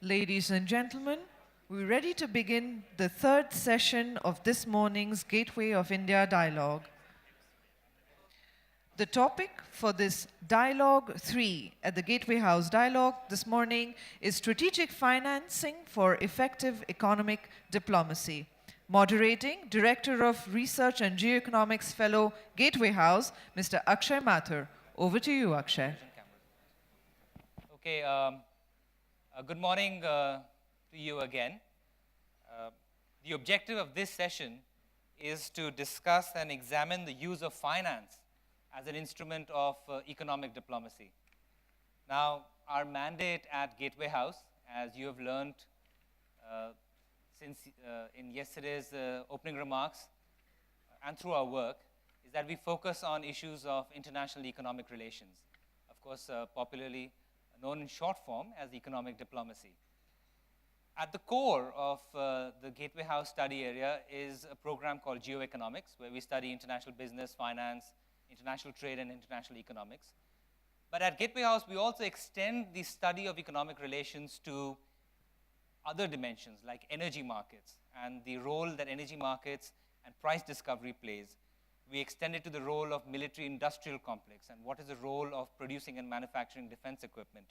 Ladies and gentlemen, we're ready to begin the third session of this morning's Gateway of India dialogue. The topic for this Dialogue 3 at the Gateway House Dialogue this morning is Strategic Financing for Effective Economic Diplomacy. Moderating, Director of Research and Geoeconomics Fellow, Gateway House, Mr. Akshay Mathur. Over to you, Akshay. Okay, good morning to you again. The objective of this session is to discuss and examine the use of finance as an instrument of economic diplomacy. Now, our mandate at Gateway House, as you have learned since in yesterday's opening remarks and through our work, is that we focus on issues of international economic relations, of course, popularly known in short form as economic diplomacy. At the core of the Gateway House study area is a program called Geoeconomics, where we study international business, finance, international trade, and international economics. But at Gateway House, we also extend the study of economic relations to other dimensions like energy markets and the role that energy markets and price discovery plays. We extend it to the role of military-industrial complex and what is the role of producing and manufacturing defense equipment.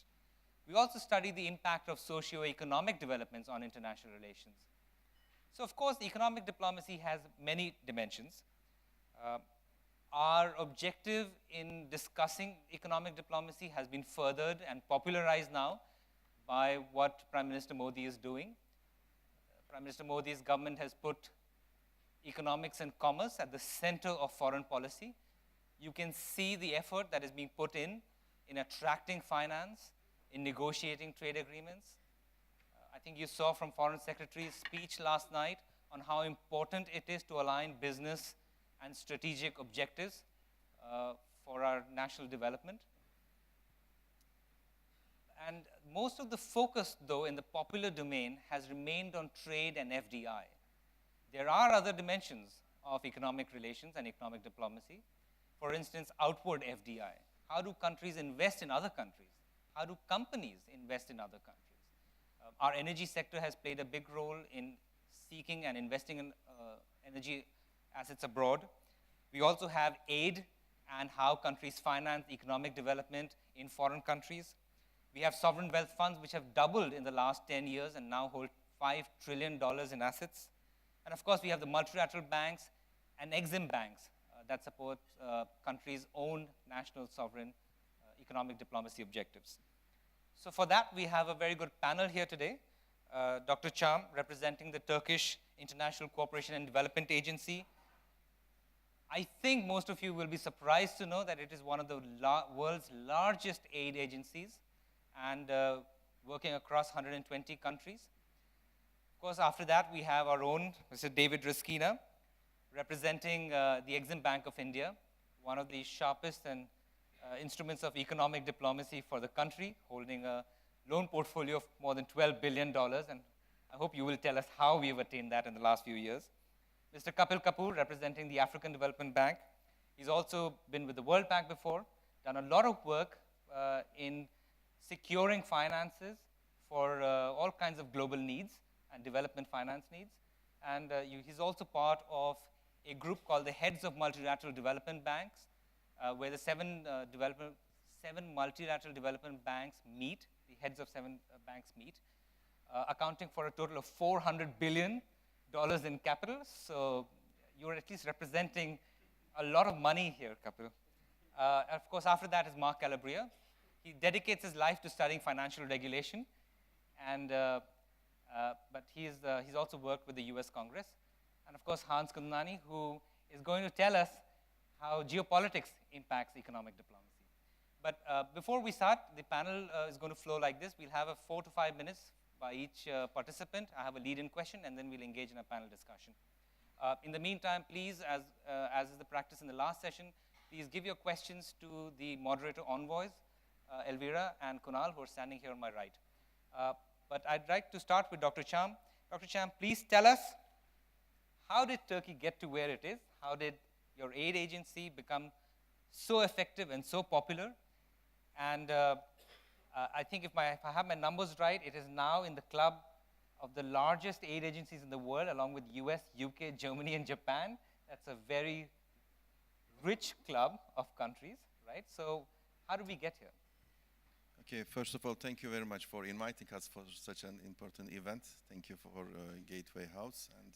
We also study the impact of socio-economic developments on international relations. So, of course, economic diplomacy has many dimensions. Our objective in discussing economic diplomacy has been furthered and popularized now by what Prime Minister Modi is doing. Prime Minister Modi's government has put economics and commerce at the center of foreign policy. You can see the effort that is being put in attracting finance, in negotiating trade agreements. I think you saw from Foreign Secretary's speech last night on how important it is to align business and strategic objectives for our national development. And most of the focus, though, in the popular domain has remained on trade and FDI. There are other dimensions of economic relations and economic diplomacy. For instance, outward FDI. How do countries invest in other countries? How do companies invest in other countries? Our energy sector has played a big role in seeking and investing in energy assets abroad. We also have aid and how countries finance economic development in foreign countries. We have sovereign wealth funds which have doubled in the last 10 years and now hold $5 trillion in assets. And of course, we have the multilateral banks and EXIM banks that support countries' own national sovereign economic diplomacy objectives. So for that, we have a very good panel here today. Dr. Cham, representing the Turkish International Cooperation and Development Agency. I think most of you will be surprised to know that it is one of the world's largest aid agencies and working across 120 countries. Of course, after that, we have our own Mr. David Rasquinha, representing the EXIM Bank of India, one of the sharpest and instruments of economic diplomacy for the country, holding a loan portfolio of more than $12 billion. And I hope you will tell us how we've attained that in the last few years. Mr. Kapil Kapoor, representing the African Development Bank. He's also been with the World Bank before, done a lot of work in securing finances for all kinds of global needs and development finance needs. And he's also part of a group called the Heads of Multilateral Development Banks, where the seven multilateral development banks meet, the heads of seven banks meet, accounting for a total of $400 billion in capital. So you're at least representing a lot of money here, Kapil. Of course, after that is Mark Calabria. He dedicates his life to studying financial regulation, and but he's also worked with the US Congress. And of course, Hans Kundnani, who is going to tell us how geopolitics impacts economic diplomacy. But before we start, the panel is going to flow like this. We'll have 4 to 5 minutes by each participant. I have a lead-in question, and then we'll engage in a panel discussion. In the meantime, please, as is the practice in the last session, please give your questions to the moderator envoys, Elvira and Kunal, who are standing here on my right. But I'd like to start with Dr. Cham. Dr. Cham, please tell us, how did Turkey get to where it is? How did your aid agency become so effective and so popular? And I think if I have my numbers right, it is now in the club of the largest aid agencies in the world, along with US, UK, Germany, and Japan. That's a very rich club of countries, right? So how did we get here? Okay, first of all, thank you very much for inviting us for such an important event. Thank you for Gateway House, and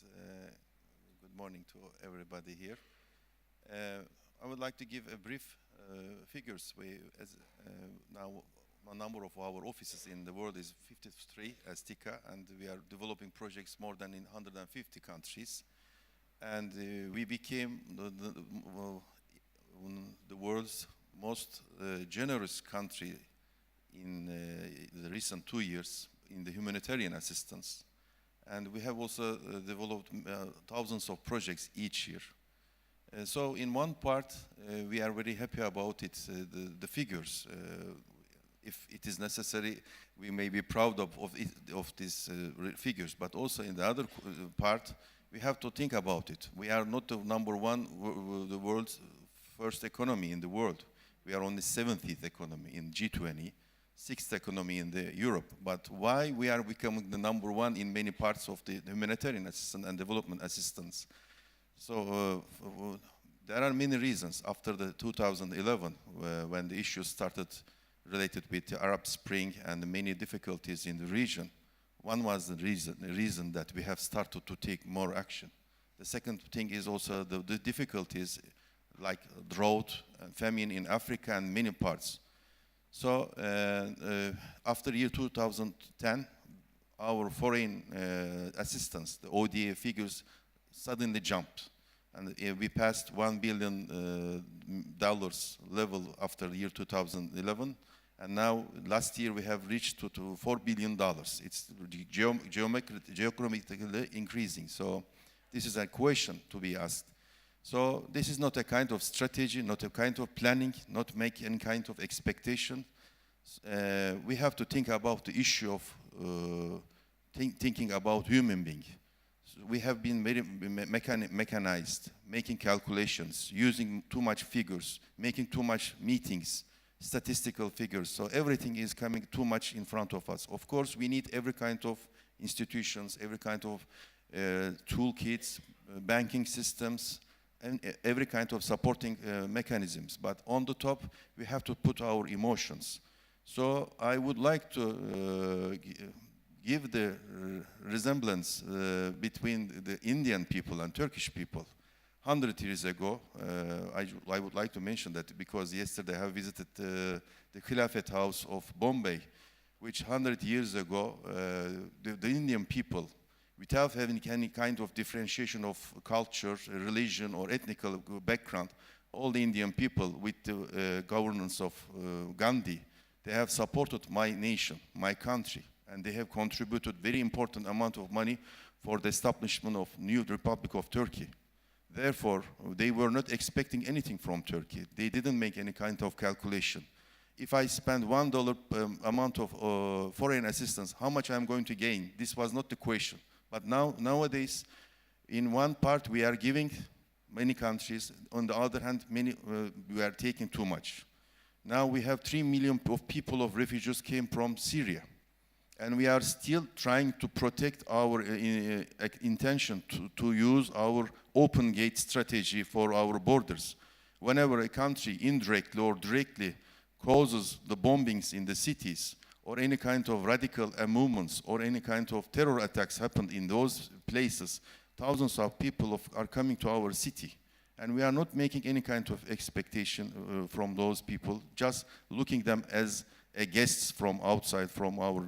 good morning to everybody here. I would like to give a brief figures. Now a number of our offices in the world is 53 as TICA, and we are developing projects more than in 150 countries. And we became the world's most generous country in the recent 2 years in the humanitarian assistance. And we have also developed thousands of projects each year. So in one part, we are very happy about it, the figures. If it is necessary, we may be proud of these figures, but also in the other part, we have to think about it. We are not the number one, the world's first economy in the world. We are only 70th economy in G20, 6th economy in Europe. But why we are becoming the number one in many parts of the humanitarian assistance and development assistance? So there are many reasons. After the 2011, when the issues started related with the Arab Spring and many difficulties in the region, one was the reason that we have started to take more action. The second thing is also the difficulties like drought and famine in Africa and many parts. So after year 2010, our foreign assistance, the ODA figures, suddenly jumped. And we passed $1 billion level after year 2011. And now, last year, we have reached to $4 billion. It's geographically increasing. So this is a question to be asked. So this is not a kind of strategy, not a kind of planning, not make any kind of expectation. We have to think about the issue of thinking about human being. So we have been very mechanized, making calculations, using too much figures, making too much meetings, statistical figures. So everything is coming too much in front of us. Of course, we need every kind of institutions, every kind of toolkits, banking systems, and every kind of supporting mechanisms. But on the top, we have to put our emotions. So I would like to give the resemblance between the Indian people and Turkish people. 100 years ago, I would like to mention that because yesterday I have visited the Khilafat House of Bombay, which 100 years ago, the Indian people, without having any kind of differentiation of culture, religion, or ethnical background, all the Indian people with the governance of Gandhi, they have supported my nation, my country, and they have contributed very important amount of money for the establishment of new Republic of Turkey. Therefore, they were not expecting anything from Turkey. They didn't make any kind of calculation. If I spend $1 amount of foreign assistance, how much I'm going to gain? This was not the question. But nowadays, in one part, we are giving many countries. On the other hand, we are taking too much. Now we have 3 million of people of refugees came from Syria. And we are still trying to protect our intention to use our open gate strategy for our borders. Whenever a country indirectly or directly causes the bombings in the cities, or any kind of radical movements, or any kind of terror attacks happen in those places, thousands of people are coming to our city. And we are not making any kind of expectation from those people, just looking them as guests from outside, from our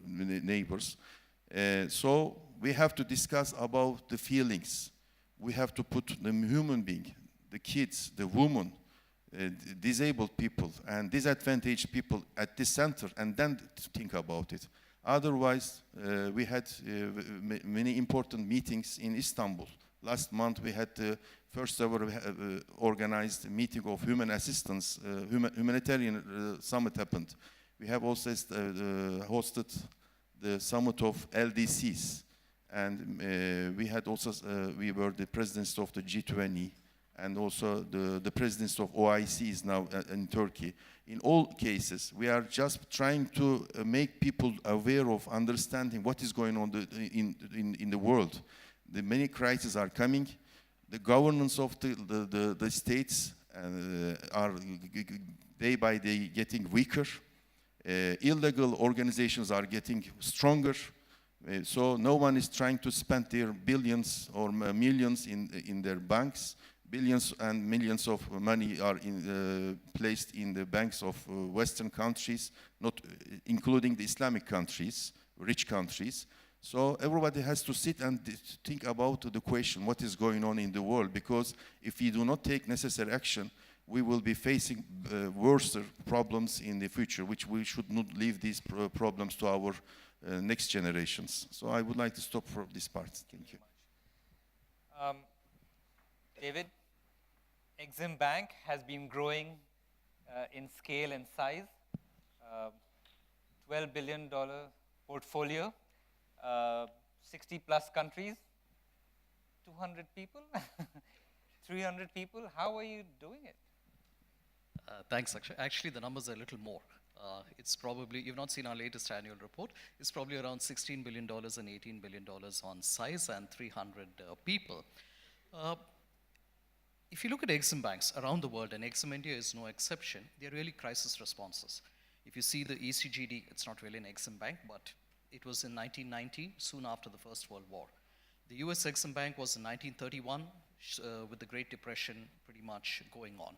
neighbors. So we have to discuss about the feelings. We have to put the human being, the kids, the women, disabled people, and disadvantaged people at the center, and then think about it. Otherwise, we had many important meetings in Istanbul. Last month, we had the first ever organized meeting of human assistance, humanitarian summit happened. We have also hosted the summit of LDCs. And we had also, we were the presidents of the G20. and also the president of OIC is now in Turkey. In all cases, we are just trying to make people aware of understanding what is going on in the world. The many crises are coming. The governance of the states are day by day getting weaker. Illegal organizations are getting stronger. So no one is trying to spend their billions or millions in their banks. Billions and millions of money are placed in the banks of Western countries, not including the Islamic countries, rich countries. So everybody has to sit and think about the question, what is going on in the world? Because if we do not take necessary action, we will be facing worse problems in the future, which we should not leave these problems to our next generations. So I would like to stop for this part. Thank you. David, EXIM Bank has been growing in scale and size. $12 billion portfolio, 60 plus countries, 200 people, 300 people. How are you doing it? Thanks, Akshay. Actually, the numbers are a little more. It's probably, you've not seen our latest annual report, it's probably around $16 billion and $18 billion on size and 300 people. If you look at EXIM banks around the world, and EXIM India is no exception, they're really crisis responses. If you see the ECGD, it's not really an EXIM bank, but it was in 1990, soon after the First World War. The US EXIM Bank was in 1931, with the Great Depression pretty much going on.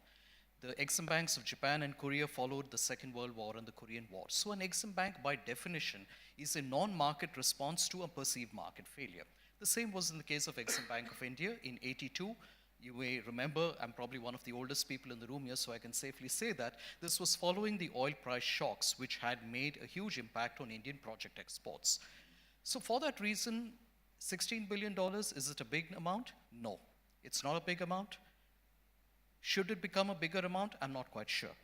The EXIM banks of Japan and Korea followed the Second World War and the Korean War. So an EXIM bank, by definition, is a non-market response to a perceived market failure. The same was in the case of EXIM Bank of India in '82. You may remember, I'm probably one of the oldest people in the room here, so I can safely say that this was following the oil price shocks, which had made a huge impact on Indian project exports. So for that reason, $16 billion, is it a big amount? No, it's not a big amount. Should it become a bigger amount? I'm not quite sure.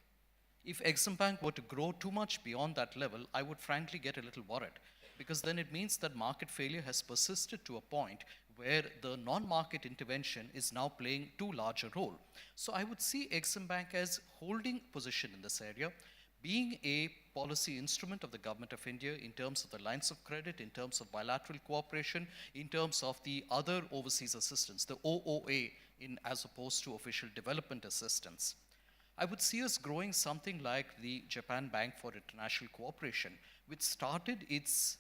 If EXIM Bank were to grow too much beyond that level, I would frankly get a little worried, because then it means that market failure has persisted to a point where the non-market intervention is now playing too large a role. So I would see EXIM Bank as holding position in this area, being a policy instrument of the government of India in terms of the lines of credit, in terms of bilateral cooperation, in terms of the other overseas assistance, the OOA, as opposed to official development assistance. I would see us growing something like the Japan Bank for International Cooperation, which started its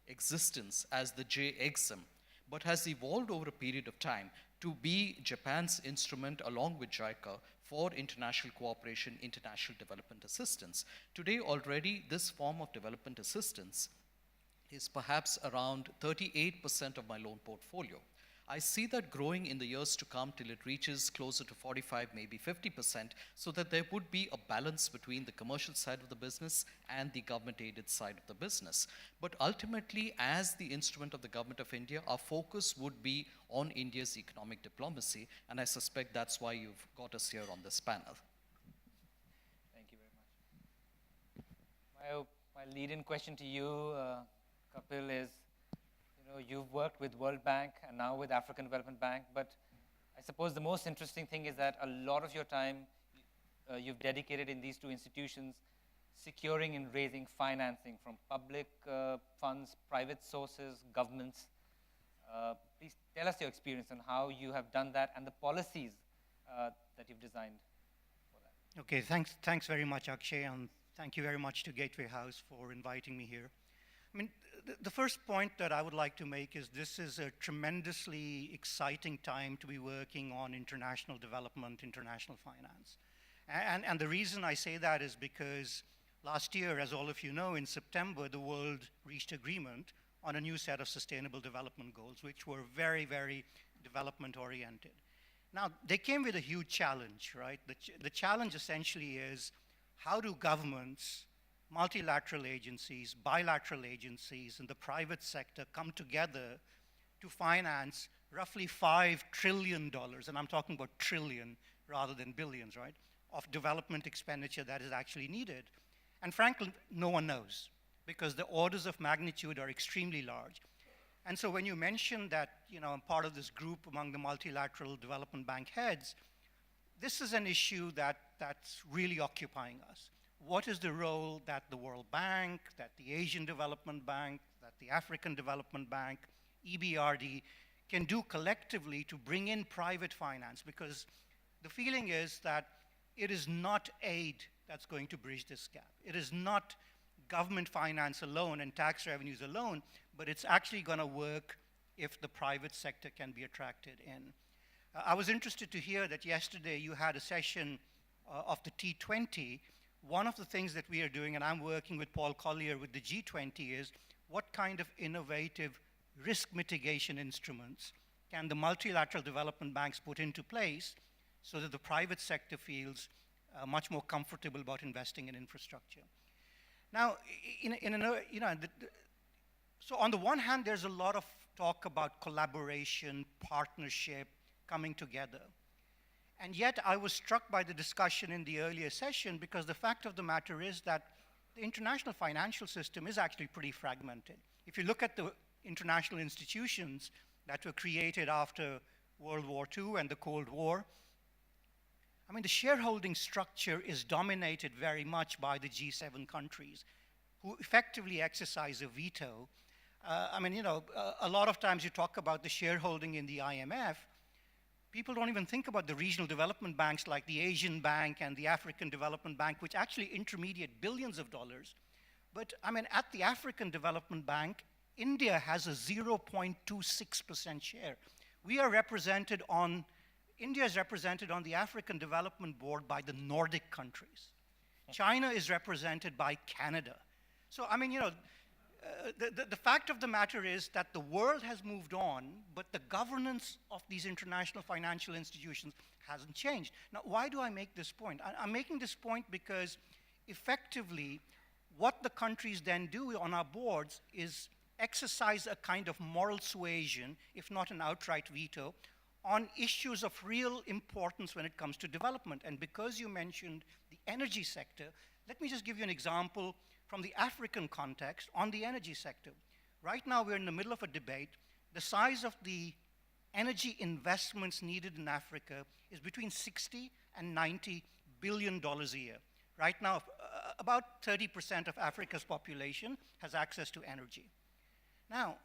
existence as the J-EXIM, but has evolved over a period of time to be Japan's instrument along with JICA for international cooperation, international development assistance. Today already, this form of development assistance is perhaps around 38% of my loan portfolio. I see that growing in the years to come till it reaches closer to 45, maybe 50%, so that there would be a balance between the commercial side of the business and the government-aided side of the business. But ultimately, as the instrument of the government of India, our focus would be on India's economic diplomacy, and I suspect that's why you've got us here on this panel. Thank you very much. My lead-in question to you, Kapil, is, you've worked with World Bank and now with African Development Bank, but I suppose the most interesting thing is that a lot of your time you've dedicated in these two institutions securing and raising financing from public funds, private sources, governments. Please tell us your experience on how you have done that and the policies that you've designed for that. Okay, thanks very much, Akshay, and thank you very much to Gateway House for inviting me here. I mean, the first point that I would like to make is this is a tremendously exciting time to be working on international development, international finance. And the reason I say that is because last year, as all of you know, in September, the world reached agreement on a new set of sustainable development goals, which were very, very development-oriented. Now, they came with a huge challenge, right? The challenge essentially is, how do governments, multilateral agencies, bilateral agencies, and the private sector come together to finance roughly $5 trillion, and I'm talking about trillion rather than billions, right, of development expenditure that is actually needed. And frankly, no one knows, because the orders of magnitude are extremely large. And so when you mention that, I'm part of this group among the multilateral development bank heads, this is an issue that's really occupying us. What is the role that the World Bank, that the Asian Development Bank, that the African Development Bank, EBRD can do collectively to bring in private finance? Because the feeling is that it is not aid that's going to bridge this gap. It is not government finance alone and tax revenues alone, but it's actually going to work if the private sector can be attracted in. I was interested to hear that yesterday you had a session of the T20. One of the things that we are doing, and I'm working with Paul Collier with the G20, is what kind of innovative risk mitigation instruments can the multilateral development banks put into place so that the private sector feels much more comfortable about investing in infrastructure. Now, so on the one hand, there's a lot of talk about collaboration, partnership, coming together. And yet, I was struck by the discussion in the earlier session because the fact of the matter is that the international financial system is actually pretty fragmented. If you look at the international institutions that were created after World War II and the Cold War, I mean, the shareholding structure is dominated very much by the G7 countries who effectively exercise a veto. A lot of times you talk about the shareholding in the IMF. People don't even think about the regional development banks like the Asian Bank and the African Development Bank, which actually intermediate billions of dollars. But I mean, at the African Development Bank, India has a 0.26% share. India is represented on the African Development Board by the Nordic countries. China is represented by Canada. So, I mean, the fact of the matter is that the world has moved on, but the governance of these international financial institutions hasn't changed. Now, why do I make this point? I'm making this point because effectively, what the countries then do on our boards is exercise a kind of moral suasion, if not an outright veto, on issues of real importance when it comes to development. And because you mentioned the energy sector, let me just give you an example from the African context on the energy sector. Right now, we're in the middle of a debate. The size of the energy investments needed in Africa is between 60 and 90 billion dollars a year. Right now, about 30% of Africa's population has access to energy. Now,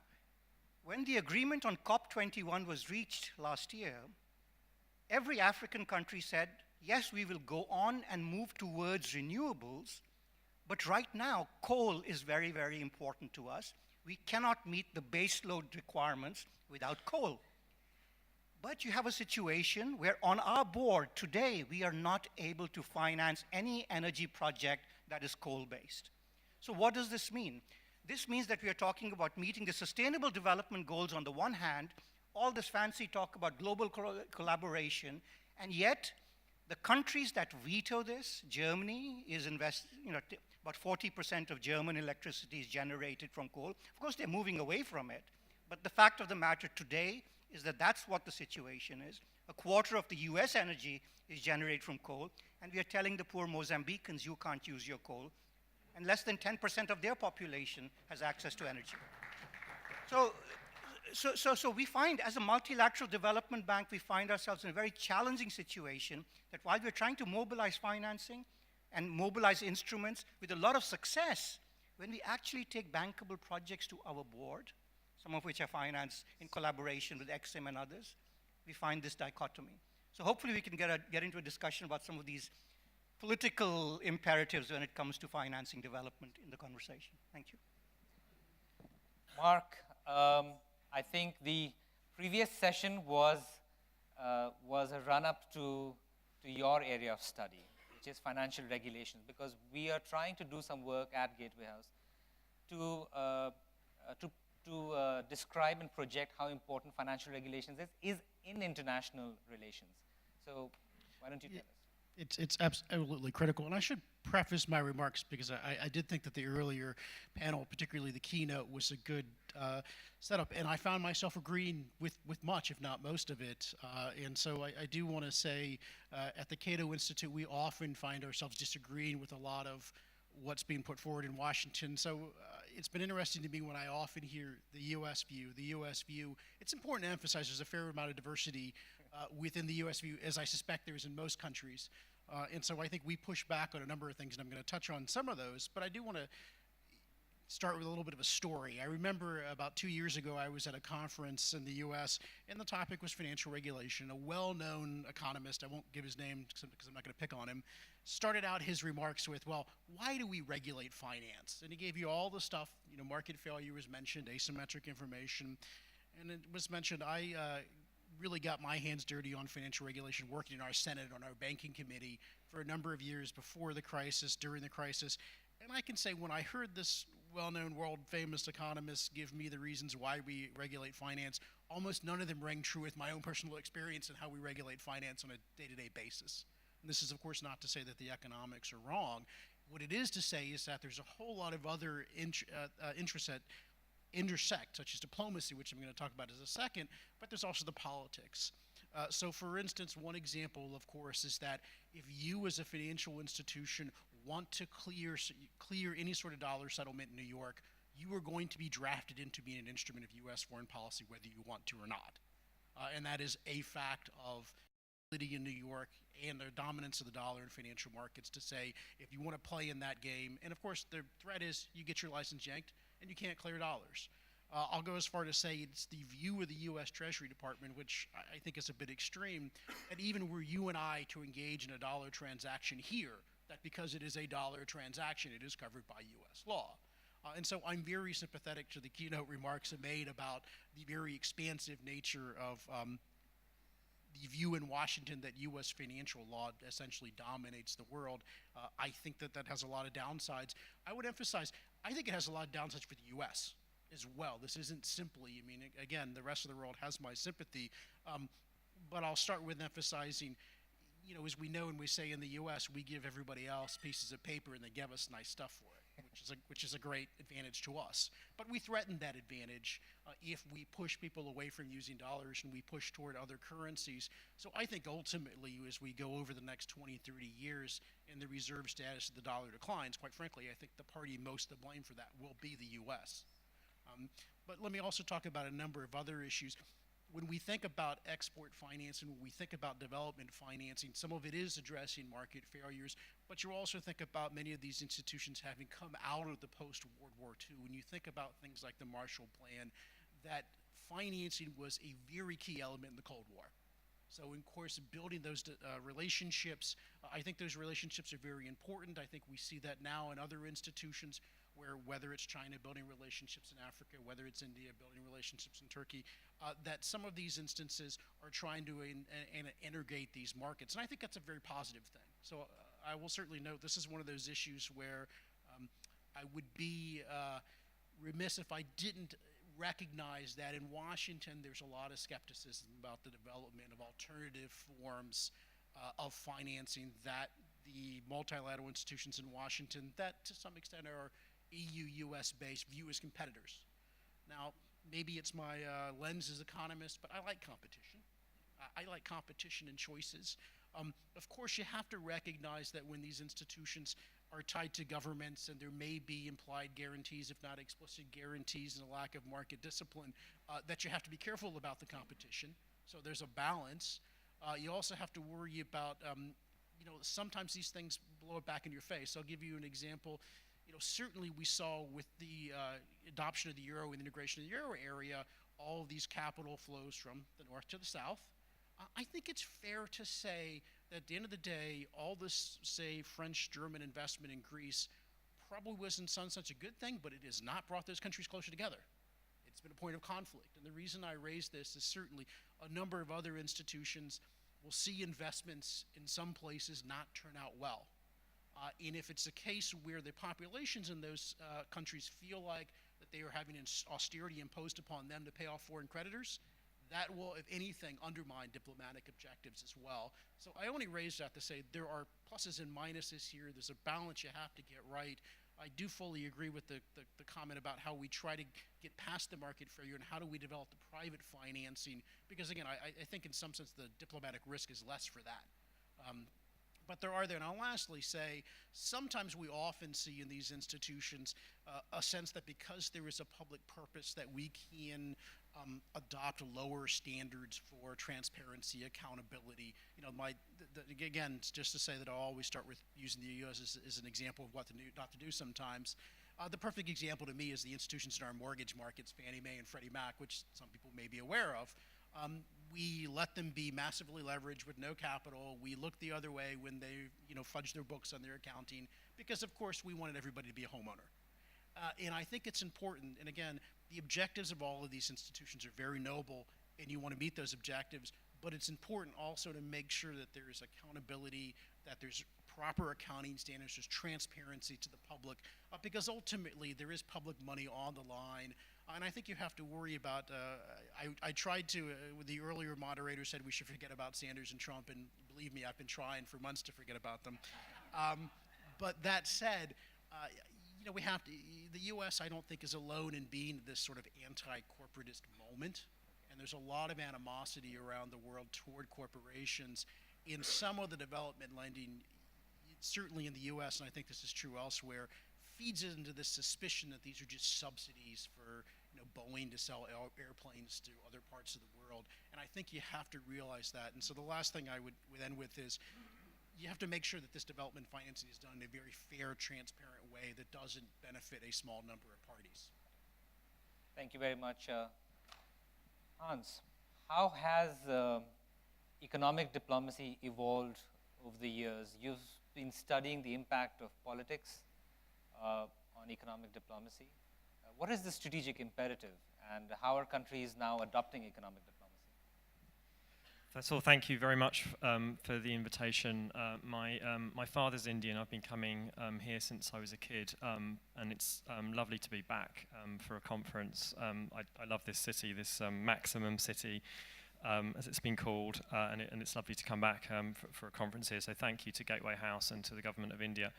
when the agreement on COP21 was reached last year, every African country said, yes, we will go on and move towards renewables, but right now, coal is very, very important to us. We cannot meet the baseload requirements without coal. But you have a situation where on our board today, we are not able to finance any energy project that is coal-based. So what does this mean? This means that we are talking about meeting the sustainable development goals on the one hand, all this fancy talk about global collaboration, and yet the countries that veto this, Germany is about 40% of German electricity is generated from coal. Of course, they're moving away from it. But the fact of the matter today is that that's what the situation is. A quarter of the US energy is generated from coal, and we are telling the poor Mozambicans, you can't use your coal. And less than 10% of their population has access to energy. So we find, as a multilateral development bank, we find ourselves in a very challenging situation that while we're trying to mobilize financing and mobilize instruments with a lot of success, when we actually take bankable projects to our board, some of which are financed in collaboration with EXIM and others, we find this dichotomy. So hopefully we can get into a discussion about some of these political imperatives when it comes to financing development in the conversation. Thank you. Mark, I think the previous session was a run-up to your area of study, which is financial regulations, because we are trying to do some work at Gateway House to describe and project how important financial regulations is in international relations. So why don't you tell us? It's absolutely critical. And I should preface my remarks because I did think that the earlier panel, particularly the keynote, was a good setup. And I found myself agreeing with much, if not most of it. And so I do want to say at the Cato Institute, we often find ourselves disagreeing with a lot of what's being put forward in Washington. So it's been interesting to me when I often hear the U.S. view. The U.S. view. It's important to emphasize there's a fair amount of diversity within the U.S. view, as I suspect there is in most countries. And so I think we push back on a number of things, and I'm going to touch on some of those. But I do want to start with a little bit of a story. I remember about 2 years ago, I was at a conference in the U.S., and the topic was financial regulation. A well-known economist, I won't give his name because I'm not going to pick on him, started out his remarks with, well, why do we regulate finance? And he gave you all the stuff, market failure was mentioned, asymmetric information, and it was mentioned, I really got my hands dirty on financial regulation working in our Senate on our banking committee for a number of years before the crisis, during the crisis. And I can say when I heard this well-known, world-famous economists give me the reasons why we regulate finance, almost none of them rang true with my own personal experience in how we regulate finance on a day-to-day basis. And this is, of course, not to say that the economics are wrong. What it is to say is that there's a whole lot of other interests that intersect, such as diplomacy, which I'm going to talk about in a second, but there's also the politics. So for instance, one example, of course, is that if you as a financial institution want to clear any sort of dollar settlement in New York, you are going to be drafted into being an instrument of U.S. foreign policy, whether you want to or not. And that is a fact of stability in New York and the dominance of the dollar in financial markets to say, if you want to play in that game, and of course the threat is you get your license yanked and you can't clear dollars. I'll go as far to say it's the view of the U.S. Treasury Department, which I think is a bit extreme, that even were you and I to engage in a dollar transaction here, that because it is a dollar transaction, it is covered by U.S. law. And so I'm very sympathetic to the keynote remarks made about the very expansive nature of the view in Washington that U.S. financial law essentially dominates the world. I think that that has a lot of downsides. I would emphasize, I think it has a lot of downsides for the U.S. as well. This isn't simply, again, the rest of the world has my sympathy, but I'll start with emphasizing, as we know and we say in the U.S., we give everybody else pieces of paper and they give us nice stuff for it, which is a great advantage to us. But we threaten that advantage if we push people away from using dollars and we push toward other currencies. So I think ultimately, as we go over the next 20, 30 years and the reserve status of the dollar declines, quite frankly, I think the party most to blame for that will be the U.S. But let me also talk about a number of other issues. When we think about export financing, when we think about development financing, some of it is addressing market failures, but you also think about many of these institutions having come out of the post-World War II. When you think about things like the Marshall Plan, that financing was a very key element in the Cold War. So in course, building those relationships, I think those relationships are very important. I think we see that now in other institutions where whether it's China building relationships in Africa, whether it's India building relationships in Turkey, that some of these instances are trying to integrate these markets. And I think that's a very positive thing. So I will certainly note this is one of those issues where I would be remiss if I didn't recognize that in Washington there's a lot of skepticism about the development of alternative forms of financing that the multilateral institutions in Washington that to some extent are EU-US based view as competitors. Now, maybe it's my lens as economist, but I like competition. I like competition and choices. Of course, you have to recognize that when these institutions are tied to governments and there may be implied guarantees, if not explicit guarantees, and a lack of market discipline, that you have to be careful about the competition. So there's a balance. You also have to worry about, sometimes these things blow it back in your face. I'll give you an example. Certainly we saw with the adoption of the euro and the integration of the euro area, all of these capital flows from the north to the south. I think it's fair to say that at the end of the day, all this, say, French-German investment in Greece probably wasn't such a good thing, but it has not brought those countries closer together. It's been a point of conflict. And the reason I raise this is certainly a number of other institutions will see investments in some places not turn out well. And if it's a case where the populations in those countries feel like that they are having austerity imposed upon them to pay off foreign creditors, that will, if anything, undermine diplomatic objectives as well. So I only raise that to say there are pluses and minuses here. There's a balance you have to get right. I do fully agree with the comment about how we try to get past the market failure and how do we develop the private financing, because again, I think in some sense the diplomatic risk is less for that. but there are there. And I'll lastly say, sometimes we often see in these institutions a sense that because there is a public purpose that we can adopt lower standards for transparency, accountability. You know, again, it's just to say that I'll always start with using the U.S. as an example of what to do, not to do sometimes. The perfect example to me is the institutions in our mortgage markets, Fannie Mae and Freddie Mac, which some people may be aware of. We let them be massively leveraged with no capital. We look the other way when they, fudge their books on their accounting, because of course we wanted everybody to be a homeowner. And I think it's important, and again, the objectives of all of these institutions are very noble, and you want to meet those objectives, but it's important also to make sure that there is accountability, that there's proper accounting standards, there's transparency to the public, because ultimately there is public money on the line. And I think you have to worry about, I tried to, the earlier moderator said we should forget about Sanders and Trump, and believe me, I've been trying for months to forget about them. But that said, we have to, the U.S. I don't think is alone in being this sort of anti-corporatist moment. And there's a lot of animosity around the world toward corporations. In some of the development lending, certainly in the U.S., and I think this is true elsewhere, feeds into this suspicion that these are just subsidies for Boeing to sell airplanes to other parts of the world. And I think you have to realize that. And so the last thing I would end with is, you have to make sure that this development financing is done in a very fair, transparent way that doesn't benefit a small number of parties. Thank you very much. Hans, how has economic diplomacy evolved over the years? You've been studying the impact of politics on economic diplomacy. What is the strategic imperative, and how are countries now adopting economic diplomacy? First of all, thank you very much for the invitation. My father's Indian. I've been coming here since I was a kid, and it's lovely to be back for a conference. I love this city, this maximum city, as it's been called, and it's lovely to come back for a conference here. So thank you to Gateway House and to the Government of India.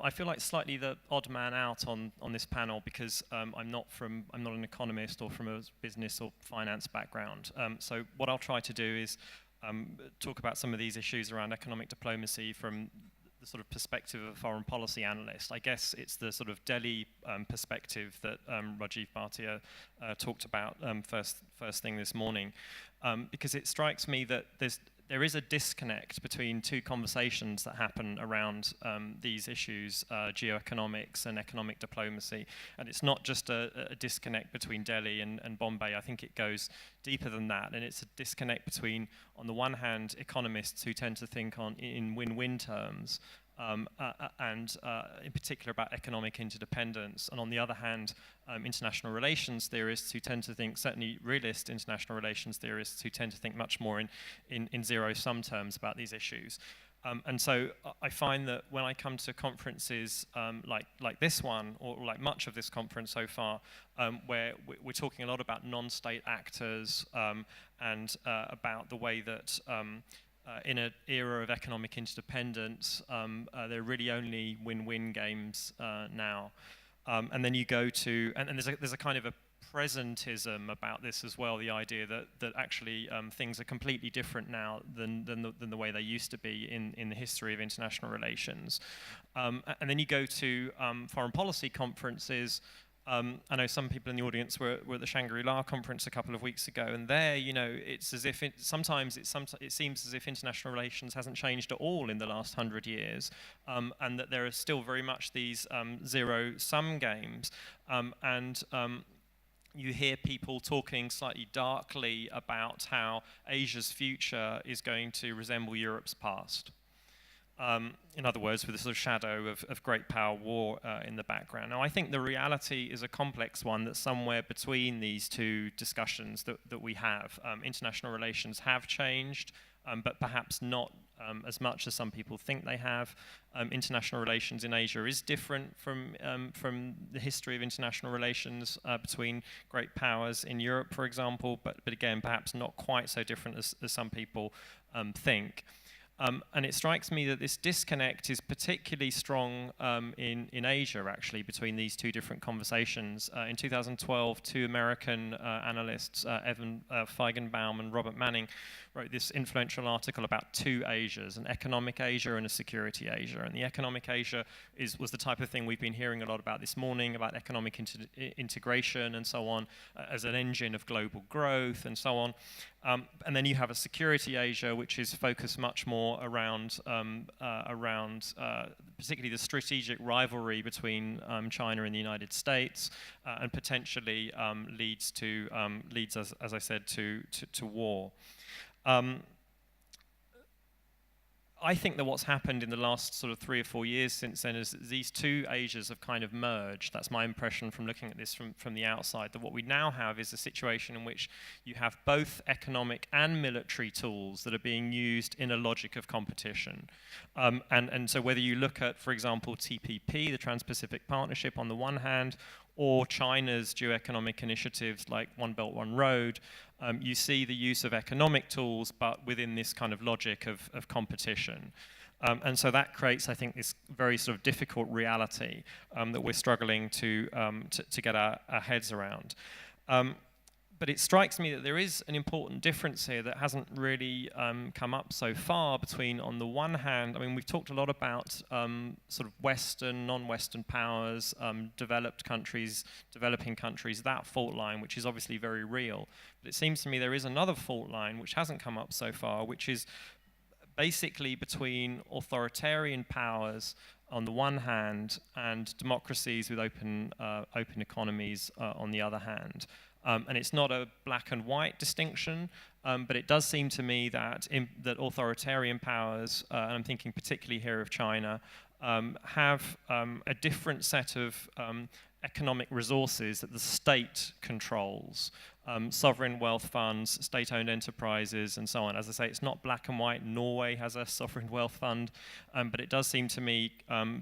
I feel like slightly the odd man out on this panel because I'm not an economist or from a business or finance background. So what I'll try to do is talk about some of these issues around economic diplomacy from the sort of perspective of a foreign policy analyst. I guess it's the sort of Delhi perspective that Rajiv Bhatia talked about first thing this morning, because it strikes me that there is a disconnect between two conversations that happen around these issues, geoeconomics and economic diplomacy. And it's not just a disconnect between Delhi and Bombay. I think it goes deeper than that. And it's a disconnect between, on the one hand, economists who tend to think in win-win terms, and in particular about economic interdependence, and on the other hand, international relations theorists who tend to think, certainly realist international relations theorists who tend to think much more in zero-sum terms about these issues. And so I find that when I come to conferences like this one, or like much of this conference so far, where we're talking a lot about non-state actors and about the way that in an era of economic interdependence, there are really only win-win games now. And then you go to, and there's a kind of a presentism about this as well, the idea that actually things are completely different now than the way they used to be in the history of international relations. And then you go to foreign policy conferences. I know some people in the audience were at the Shangri-La conference a couple of weeks ago, and there, it's as if sometimes it seems as if international relations hasn't changed at all in the last 100 years, and that there are still very much these zero-sum games, and you hear people talking slightly darkly about how Asia's future is going to resemble Europe's past. In other words, with a sort of shadow of great power war in the background. Now, I think the reality is a complex one that's somewhere between these two discussions that we have. International relations have changed, but perhaps not as much as some people think they have. International relations in Asia is different from the history of international relations between great powers in Europe, for example, but again, perhaps not quite so different as some people think. And it strikes me that this disconnect is particularly strong in Asia, actually, between these two different conversations. In 2012, two American analysts, Evan Feigenbaum and Robert Manning, wrote this influential article about two Asias, an economic Asia and a security Asia. And the economic Asia was the type of thing we've been hearing a lot about this morning, about economic integration and so on, as an engine of global growth and so on. And then you have a security Asia, which is focused much more around particularly the strategic rivalry between China and the United States, and potentially leads, as I said, to war. I think that what's happened in the last sort of 3 or 4 years since then is that these two Asias have kind of merged. That's my impression from looking at this from the outside, that what we now have is a situation in which you have both economic and military tools that are being used in a logic of competition. And so whether you look at, for example, TPP, the Trans-Pacific Partnership on the one hand, or China's geoeconomic initiatives like One Belt, One Road, you see the use of economic tools, but within this kind of logic of competition. And so that creates, I think, this very sort of difficult reality that we're struggling to get our heads around. But it strikes me that there is an important difference here that hasn't really come up so far between, on the one hand, I mean, we've talked a lot about sort of Western, non-Western powers, developed countries, developing countries, that fault line, which is obviously very real. But it seems to me there is another fault line which hasn't come up so far, which is basically between authoritarian powers on the one hand and democracies with open economies on the other hand. And it's not a black and white distinction, but it does seem to me that that authoritarian powers, and I'm thinking particularly here of China, have a different set of economic resources that the state controls. Sovereign wealth funds, state-owned enterprises, and so on. As I say, it's not black and white. Norway has a sovereign wealth fund, but it does seem to me,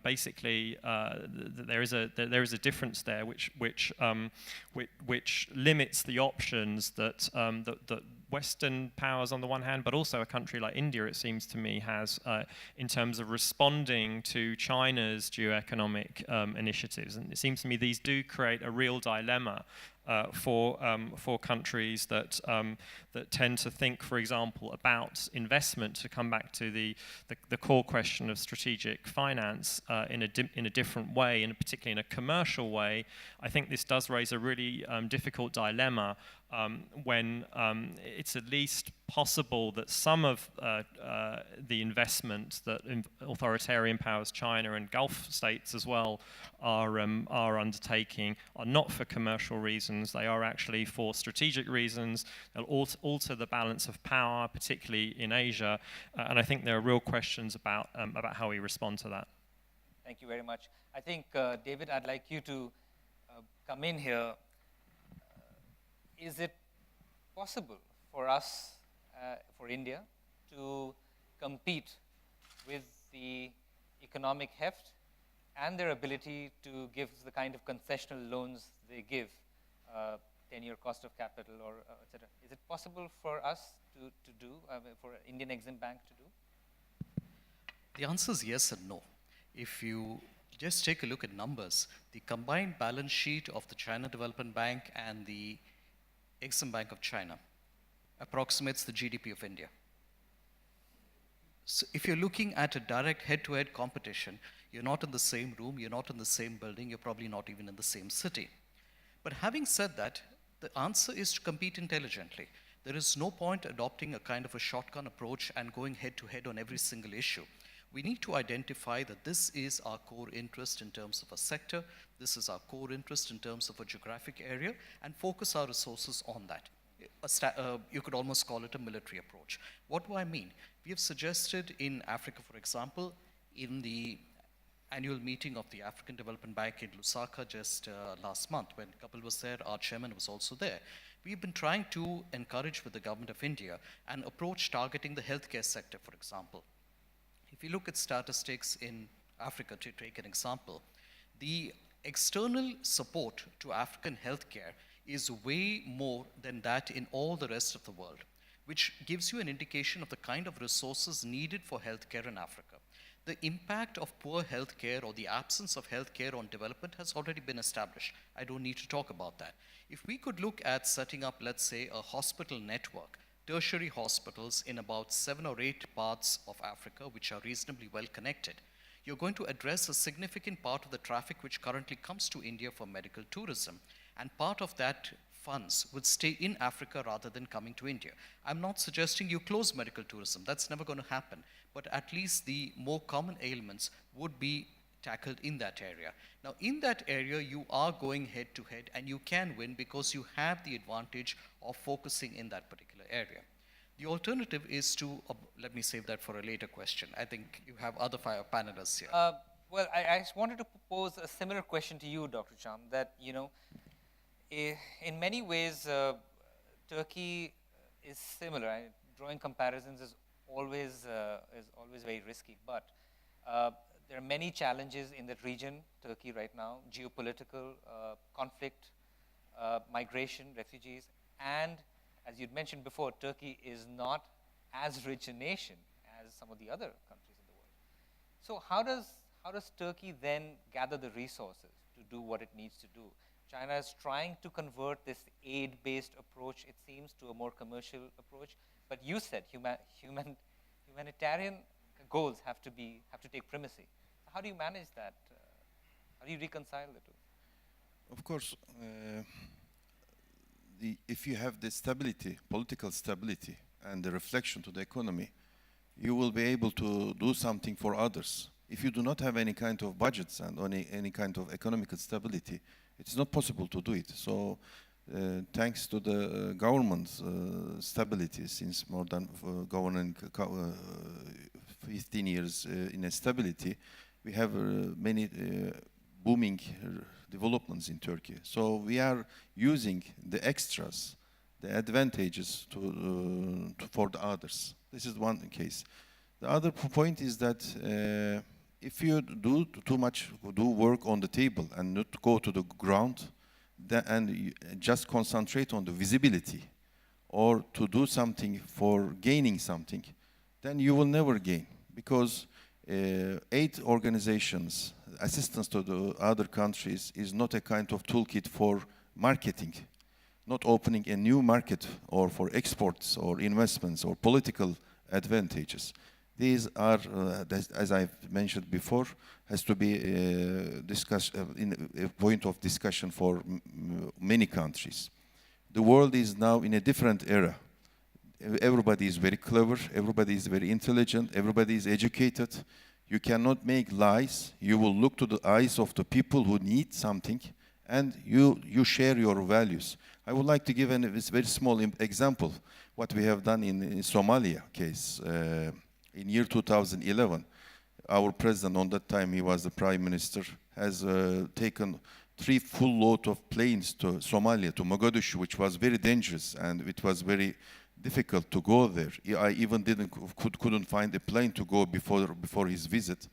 basically, that there is a difference there, which limits the options that that Western powers on the one hand, but also a country like India, it seems to me, has in terms of responding to China's geoeconomic initiatives. And it seems to me these do create a real dilemma for countries that that tend to think, for example, about investment, to come back to the core question of strategic finance in a different way, and particularly in a commercial way. I think this does raise a really difficult dilemma when it's at least possible that some of the investment that authoritarian powers, China and Gulf states as well, are undertaking are not for commercial reasons. They are actually for strategic reasons. They'll alter the balance of power, particularly in Asia. And I think there are real questions about how we respond to that. Thank you very much. I think, David, I'd like you to come in here. Is it possible for us, for India, to compete with the economic heft and their ability to give the kind of concessional loans they give, 10-year cost of capital, or et cetera? Is it possible for us to do, for Indian EXIM Bank to do? The answer is yes and no. If you just take a look at numbers, the combined balance sheet of the China Development Bank and the EXIM Bank of China approximates the GDP of India. So if you're looking at a direct head-to-head competition, you're not in the same room, you're not in the same building, you're probably not even in the same city. But having said that, the answer is to compete intelligently. There is no point adopting a kind of a shotgun approach and going head-to-head on every single issue. We need to identify that this is our core interest in terms of a sector, this is our core interest in terms of a geographic area, and focus our resources on that. You could almost call it a military approach. What do I mean? We have suggested in Africa, for example, in the annual meeting of the African Development Bank in Lusaka just last month, when Kapil was there, our chairman was also there. We've been trying to encourage with the government of India an approach targeting the healthcare sector, for example. If you look at statistics in Africa, to take an example, the external support to African healthcare is way more than that in all the rest of the world. which gives you an indication of the kind of resources needed for healthcare in Africa. The impact of poor healthcare or the absence of healthcare on development has already been established. I don't need to talk about that. If we could look at setting up, let's say, a hospital network, tertiary hospitals in about 7 or 8 parts of Africa, which are reasonably well connected, you're going to address a significant part of the traffic which currently comes to India for medical tourism. And part of that funds would stay in Africa rather than coming to India. I'm not suggesting you close medical tourism. That's never going to happen. But at least the more common ailments would be tackled in that area. Now, in that area, you are going head to head, and you can win because you have the advantage of focusing in that particular area. The alternative is to, let me save that for a later question. I think you have other panelists here. Well, I just wanted to pose a similar question to you, Dr. Cham, that, you know, in many ways, Turkey is similar. Drawing comparisons is always very risky, but there are many challenges in that region, Turkey right now, geopolitical conflict, migration, refugees, and as you'd mentioned before, Turkey is not as rich a nation as some of the other countries in the world. So how does Turkey then gather the resources to do what it needs to do? China is trying to convert this aid-based approach, it seems, to a more commercial approach. But you said humanitarian goals have to take primacy. So how do you manage that? How do you reconcile the two? Of course, if you have the stability, political stability, and the reflection to the economy, you will be able to do something for others. If you do not have any kind of budgets and any kind of economic stability, it's not possible to do it. So, thanks to the government's stability, since more than governing 15 years in stability, we have many booming developments in Turkey. So we are using the extras, the advantages for the others. This is one case. The other point is that if you do too much work on the table and not go to the ground, and you just concentrate on the visibility or to do something for gaining something, then you will never gain, because aid organizations, assistance to the other countries is not a kind of toolkit for marketing, not opening a new market or for exports or investments or political advantages. These are, as I've mentioned before, has to be in a point of discussion for many countries. The world is now in a different era. Everybody is very clever, everybody is very intelligent, everybody is educated. You cannot make lies. You will look to the eyes of the people who need something, and you share your values. I would like to give a very small example, what we have done in Somalia case. In year 2011, our president on that time, he was the prime minister, has taken 3 full load of planes to Somalia, to Mogadishu, which was very dangerous, and it was very difficult to go there. I even couldn't find a plane to go before his visit.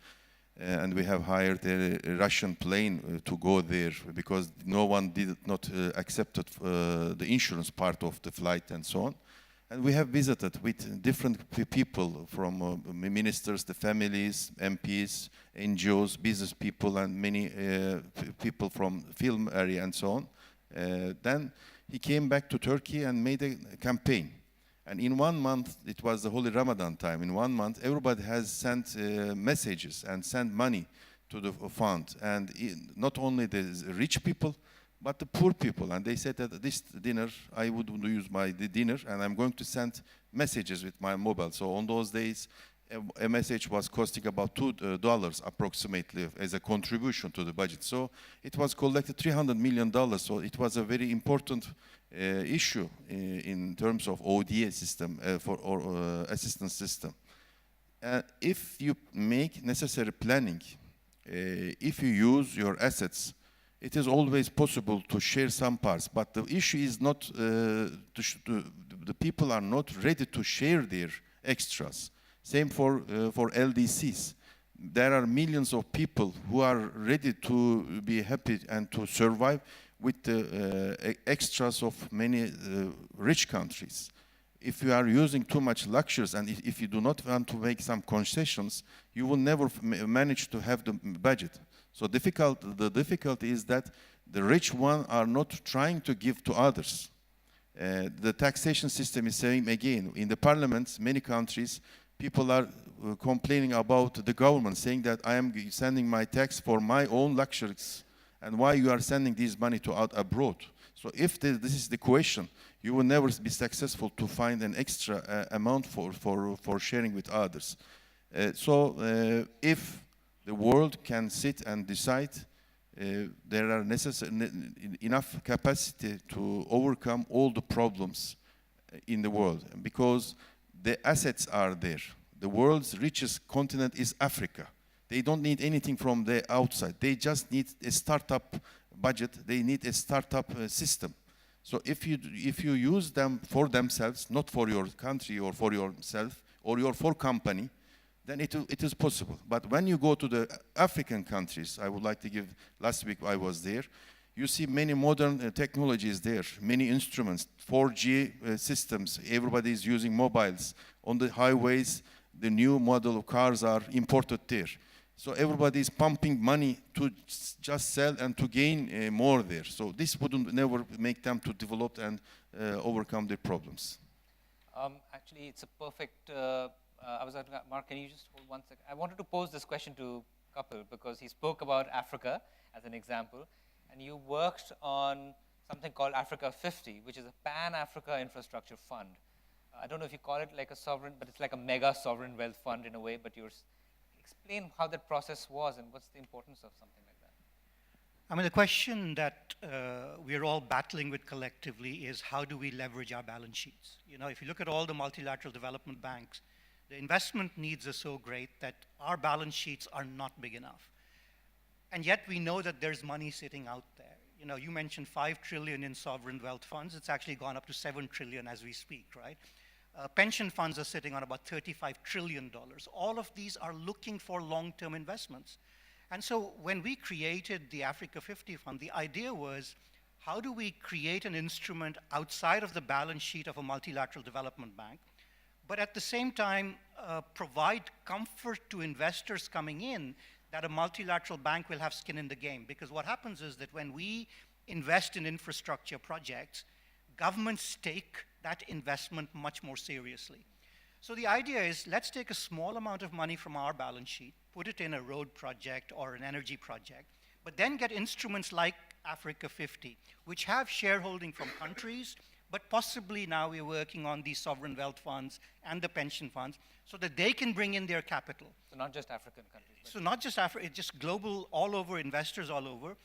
And we have hired a Russian plane to go there because no one did not accepted the insurance part of the flight and so on. And we have visited with different people from ministers, the families, MPs, NGOs, business people, and many people from film area and so on. Then he came back to Turkey and made a campaign. And in 1 month, it was the Holy Ramadan time. In 1 month, everybody has sent messages and sent money to the fund. And not only the rich people, but the poor people. And they said that this dinner, I would use my dinner, and I'm going to send messages with my mobile. So on those days, a message was costing about $2 approximately as a contribution to the budget. So it was collected $300 million. So it was a very important issue in terms of ODA system or assistance system. If you make necessary planning, if you use your assets, it is always possible to share some parts. But the issue is not, the people are not ready to share their extras. Same for LDCs. There are millions of people who are ready to be happy and to survive with the extras of many rich countries. if you are using too much luxuries and if you do not want to make some concessions, you will never manage to have the budget. So the difficulty is that the rich ones are not trying to give to others. The taxation system is saying again, in the parliaments, many countries, people are complaining about the government, saying that I am sending my tax for my own luxuries, and why you are sending this money to out abroad. So if this is the question, you will never be successful to find an extra amount for sharing with others. If the world can sit and decide, there are enough capacity to overcome all the problems in the world, because the assets are there. The world's richest continent is Africa. They don't need anything from the outside. They just need a startup budget. They need a startup system. So if you use them for themselves, not for your country or for yourself or for company, then it is possible. But when you go to the African countries, I would like to give, last week I was there, you see many modern technologies there, many instruments, 4G systems, everybody is using mobiles. On the highways, the new model of cars are imported there. So everybody is pumping money to just sell and to gain more there. So this wouldn't never make them to develop and overcome their problems. Actually, it's a perfect, Mark, can you just hold 1 second? I wanted to pose this question to Kapil because he spoke about Africa as an example, and you worked on something called Africa 50, which is a pan-Africa infrastructure fund. I don't know if you call it like a sovereign, but it's like a mega sovereign wealth fund in a way, but explain how that process was and what's the importance of something like that. I mean, the question that we're all battling with collectively is how do we leverage our balance sheets? You know, if you look at all the multilateral development banks, the investment needs are so great that our balance sheets are not big enough. And yet we know that there's money sitting out there. You know, you mentioned 5 trillion in sovereign wealth funds. It's actually gone up to 7 trillion as we speak, right? Pension funds are sitting on about $35 trillion. All of these are looking for long-term investments. And so when we created the Africa 50 Fund, the idea was, how do we create an instrument outside of the balance sheet of a multilateral development bank, but at the same time provide comfort to investors coming in that a multilateral bank will have skin in the game? Because what happens is that when we invest in infrastructure projects, governments take that investment much more seriously. So the idea is, let's take a small amount of money from our balance sheet, put it in a road project or an energy project, but then get instruments like Africa 50, which have shareholding from countries, but possibly now we're working on these sovereign wealth funds and the pension funds so that they can bring in their capital. So not just African countries. So not just Africa, it's just global, all over, investors all over.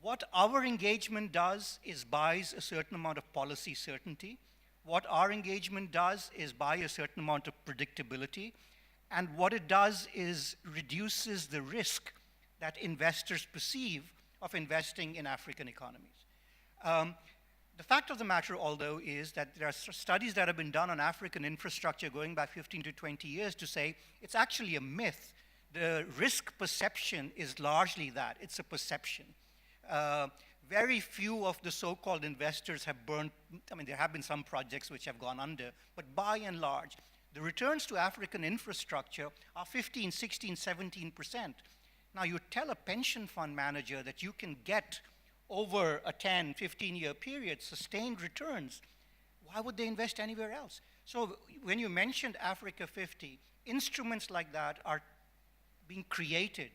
What our engagement does is buys a certain amount of policy certainty. What our engagement does is buy a certain amount of predictability. And what it does is reduces the risk that investors perceive of investing in African economies. The fact of the matter, although, is that there are studies that have been done on African infrastructure going back 15 to 20 years to say it's actually a myth. The risk perception is largely that. It's a perception. Very few of the so-called investors have burned, I mean, there have been some projects which have gone under, but by and large, the returns to African infrastructure are 15, 16, 17%. Now, you tell a pension fund manager that you can get over a 10, 15-year period sustained returns. Why would they invest anywhere else? So when you mentioned Africa 50, instruments like that are being created,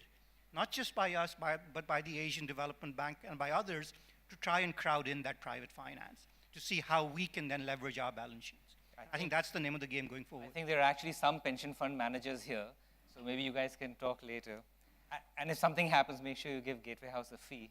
not just by us, but by the Asian Development Bank and by others, to try and crowd in that private finance, to see how we can then leverage our balance sheets. I think that's the name of the game going forward. I think there are actually some pension fund managers here, so maybe you guys can talk later. And if something happens, make sure you give Gateway House a fee.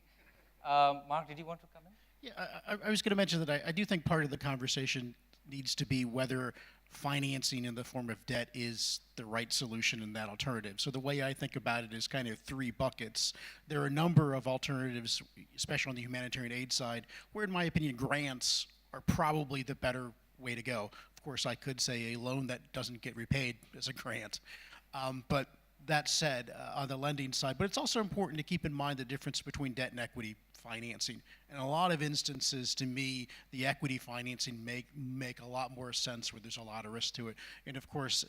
Mark, did you want to come in? Yeah, I was going to mention that I do think part of the conversation needs to be whether financing in the form of debt is the right solution in that alternative. So the way I think about it is kind of 3 buckets. There are a number of alternatives, especially on the humanitarian aid side, where in my opinion grants are probably the better way to go. Of course, I could say a loan that doesn't get repaid is a grant. But that said, on the lending side, but it's also important to keep in mind the difference between debt and equity financing. In a lot of instances, to me, the equity financing make a lot more sense where there's a lot of risk to it. And of course,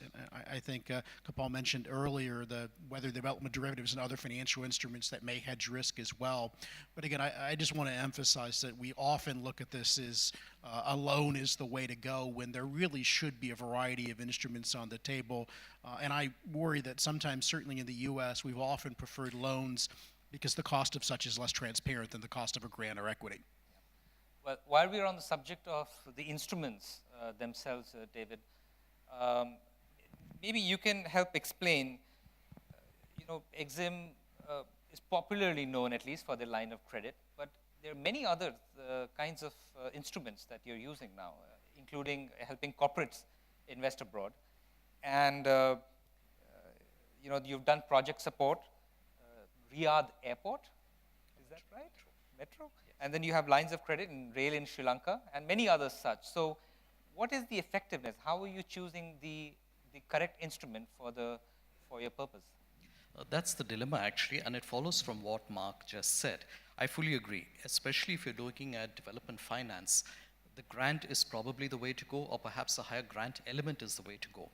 I think Kapal mentioned earlier the weather development derivatives and other financial instruments that may hedge risk as well. But again, I just want to emphasize that we often look at this as a loan is the way to go when there really should be a variety of instruments on the table. And I worry that sometimes, certainly in the US, we've often preferred loans because the cost of such is less transparent than the cost of a grant or equity. Well, while we're on the subject of the instruments themselves, David, maybe you can help explain, EXIM is popularly known at least for the line of credit, but there are many other kinds of instruments that you're using now, including helping corporates invest abroad. And you've done project support, Riyadh Airport, is that right? Metro? And then you have lines of credit in rail in Sri Lanka and many others such. So what is the effectiveness? How are you choosing the correct instrument for your purpose? That's the dilemma, actually, and it follows from what Mark just said. I fully agree, especially if you're looking at development finance. The grant is probably the way to go, or perhaps a higher grant element is the way to go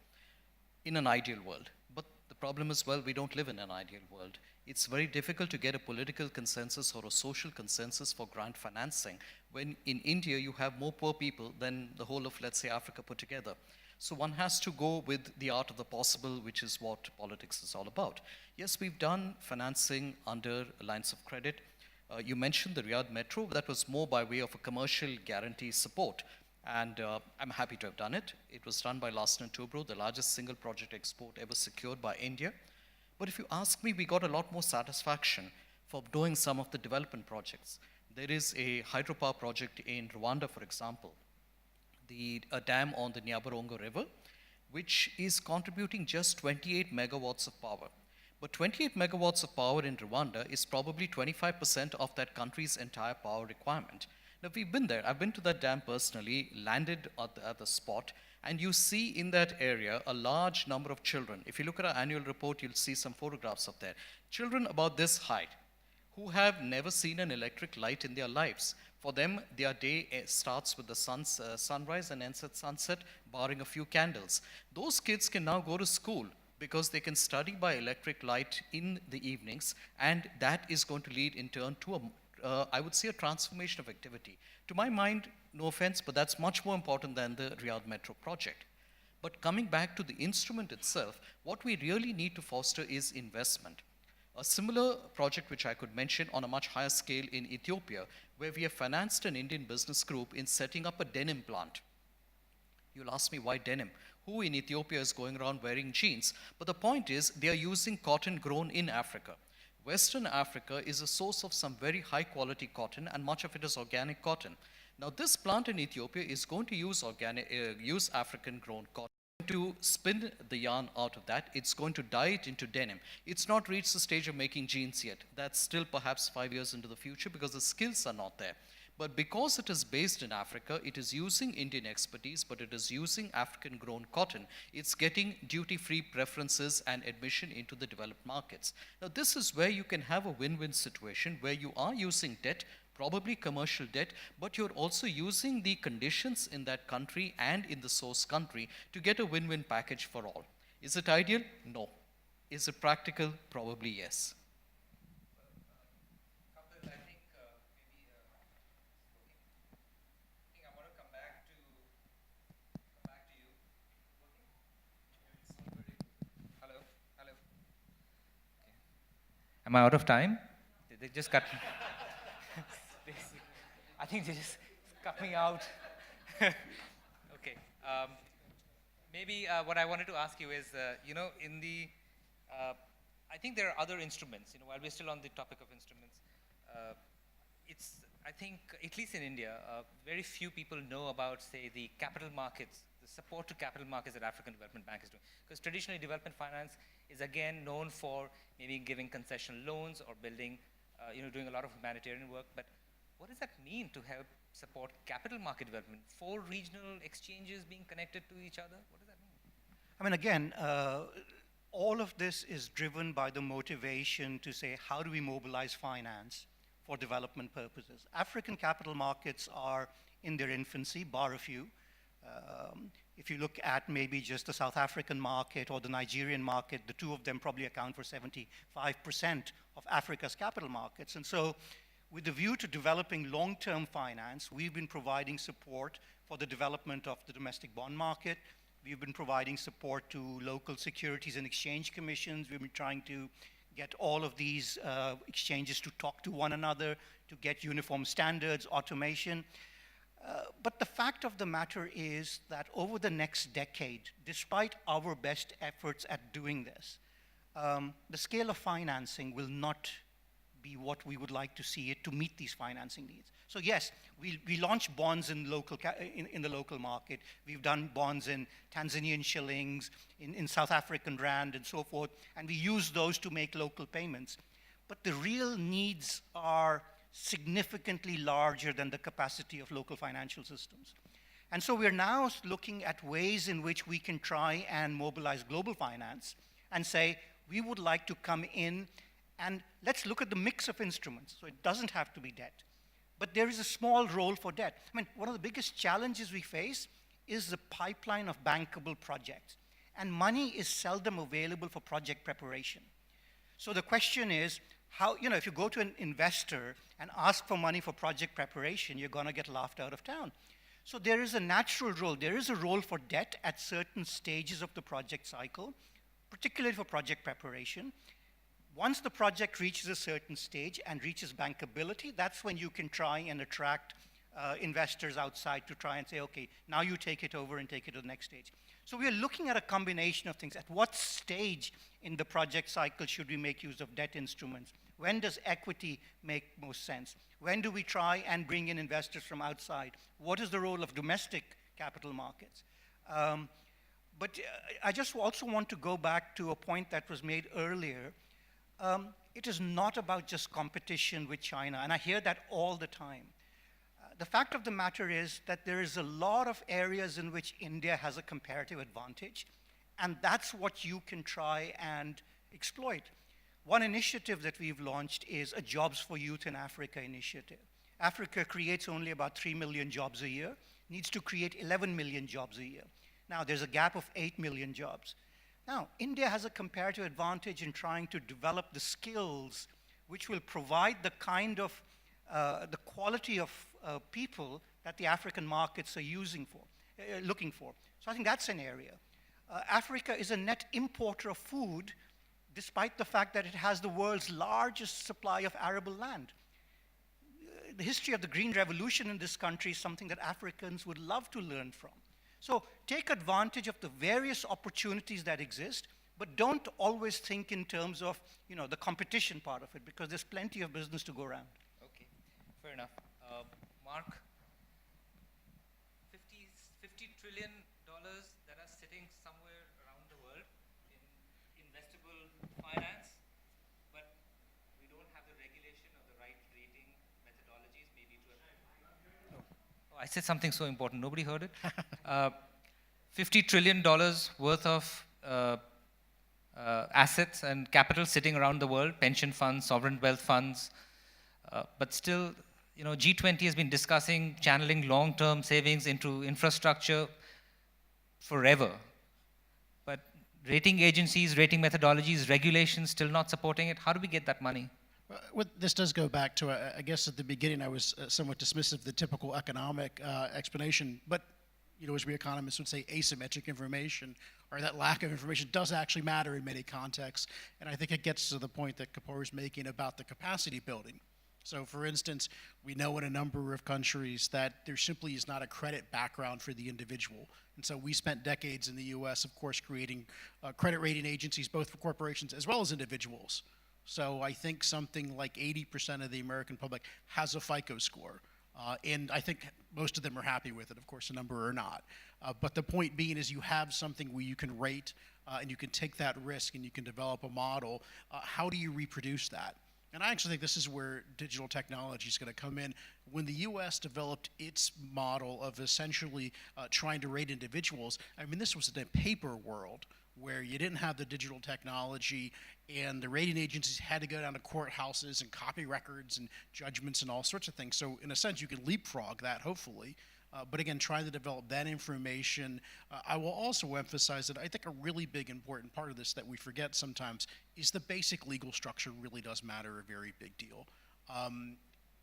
in an ideal world. But the problem is, well, we don't live in an ideal world. It's very difficult to get a political consensus or a social consensus for grant financing when in India you have more poor people than the whole of, let's say, Africa put together. So one has to go with the art of the possible, which is what politics is all about. Yes, we've done financing under lines of credit. You mentioned the Riyadh Metro. That was more by way of a commercial guarantee support. And I'm happy to have done it. It was done by Larsen & Toubro, the largest single project export ever secured by India. But if you ask me, we got a lot more satisfaction for doing some of the development projects. There is a hydropower project in Rwanda, for example, a dam on the Nyabarongo River, which is contributing just 28 megawatts of power. But 28 megawatts of power in Rwanda is probably 25% of that country's entire power requirement. Now, we've been there. I've been to that dam personally, landed at the spot, and you see in that area a large number of children. If you look at our annual report, you'll see some photographs of that. Children about this height who have never seen an electric light in their lives. For them, their day starts with the sunrise and ends at sunset, barring a few candles. Those kids can now go to school because they can study by electric light in the evenings, and that is going to lead in turn to I would say, a transformation of activity. To my mind, no offense, but that's much more important than the Riyadh Metro project. But coming back to the instrument itself, what we really need to foster is investment. A similar project which I could mention on a much higher scale in Ethiopia, where we have financed an Indian business group in setting up a denim plant. You'll ask me, why denim? Who in Ethiopia is going around wearing jeans? But the point is, they are using cotton grown in Africa. Western Africa is a source of some very high quality cotton, and much of it is organic cotton. Now, this plant in Ethiopia is going to use African grown cotton to spin the yarn out of that. It's going to dye it into denim. It's not reached the stage of making jeans yet. That's still perhaps 5 years into the future because the skills are not there. But because it is based in Africa, it is using Indian expertise, but it is using African-grown cotton. It's getting duty-free preferences and admission into the developed markets. Now, this is where you can have a win-win situation where you are using debt, probably commercial debt, but you're also using the conditions in that country and in the source country to get a win-win package for all. Is it ideal? No. Is it practical? Probably yes. Am I out of time? Did they just cut me? I think they just cut me out. Okay. Maybe what I wanted to ask you is, I think there are other instruments, while we're still on the topic of instruments, I think, at least in India, very few people know about, say, the capital markets, the support to capital markets that African Development Bank is doing. Because traditionally, development finance is again known for maybe giving concession loans or building, doing a lot of humanitarian work. But what does that mean to help support capital market development? 4 regional exchanges being connected to each other? What does that mean? I mean, again, all of this is driven by the motivation to say, how do we mobilize finance for development purposes. African capital markets are in their infancy, bar a few. If you look at maybe just the South African market or the Nigerian market, the two of them probably account for 75% of Africa's capital markets. And so with the view to developing long-term finance, we've been providing support for the development of the domestic bond market. We've been providing support to local securities and exchange commissions. We've been trying to get all of these exchanges to talk to one another, to get uniform standards, automation. But the fact of the matter is that over the next decade, despite our best efforts at doing this, the scale of financing will not be what we would like to see it to meet these financing needs. So yes, we launch bonds in the local market. We've done bonds in Tanzanian shillings, in South African rand, and so forth, and we use those to make local payments. But the real needs are significantly larger than the capacity of local financial systems. And so we're now looking at ways in which we can try and mobilize global finance and say, we would like to come in and let's look at the mix of instruments. So it doesn't have to be debt. But there is a small role for debt. I mean, one of the biggest challenges we face is the pipeline of bankable projects. And money is seldom available for project preparation. So the question is, how, if you go to an investor and ask for money for project preparation, you're going to get laughed out of town. So there is a natural role. There is a role for debt at certain stages of the project cycle, particularly for project preparation. Once the project reaches a certain stage and reaches bankability, that's when you can try and attract investors outside to try and say, okay, now you take it over and take it to the next stage. So we are looking at a combination of things. At what stage in the project cycle should we make use of debt instruments? When does equity make most sense? When do we try and bring in investors from outside? What is the role of domestic capital markets? But I just also want to go back to a point that was made earlier. It is not about just competition with China, and I hear that all the time. The fact of the matter is that there is a lot of areas in which India has a comparative advantage, and that's what you can try and exploit. One initiative that we've launched is a Jobs for Youth in Africa initiative. Africa creates only about 3 million jobs a year, needs to create 11 million jobs a year. Now, there's a gap of 8 million jobs. Now, India has a comparative advantage in trying to develop the skills which will provide the kind of, the quality of people that the African markets are looking for. So I think that's an area. Africa is a net importer of food, despite the fact that it has the world's largest supply of arable land. The history of the Green Revolution in this country is something that Africans would love to learn from. So take advantage of the various opportunities that exist, but don't always think in terms of the competition part of it, because there's plenty of business to go around. Okay, fair enough. Mark, $50 trillion that are sitting somewhere around the world in investable finance, but we don't have the regulation or the right rating methodologies, maybe to Oh, I said something so important. Nobody heard it? $50 trillion worth of assets and capital sitting around the world, pension funds, sovereign wealth funds, but still, G20 has been discussing channeling long-term savings into infrastructure forever. But rating agencies, rating methodologies, regulations still not supporting it. How do we get that money? Well, this does go back to, I guess at the beginning I was somewhat dismissive of the typical economic explanation, but as we economists would say, asymmetric information, or that lack of information, does actually matter in many contexts. And I think it gets to the point that Kapoor is making about the capacity building. So for instance, we know in a number of countries that there simply is not a credit background for the individual. And so we spent decades in the US, of course, creating credit rating agencies, both for corporations as well as individuals. So I think something like 80% of the American public has a FICO score. And I think most of them are happy with it. Of course, a number are not. But the point being is you have something where you can rate and you can take that risk and you can develop a model. How do you reproduce that? And I actually think this is where digital technology is going to come in. When the US developed its model of essentially trying to rate individuals, I mean, this was in a paper world. where you didn't have the digital technology and the rating agencies had to go down to courthouses and copy records and judgments and all sorts of things. So in a sense, you can leapfrog that, hopefully. But again, trying to develop that information. I will also emphasize that I think a really big important part of this that we forget sometimes is the basic legal structure really does matter a very big deal.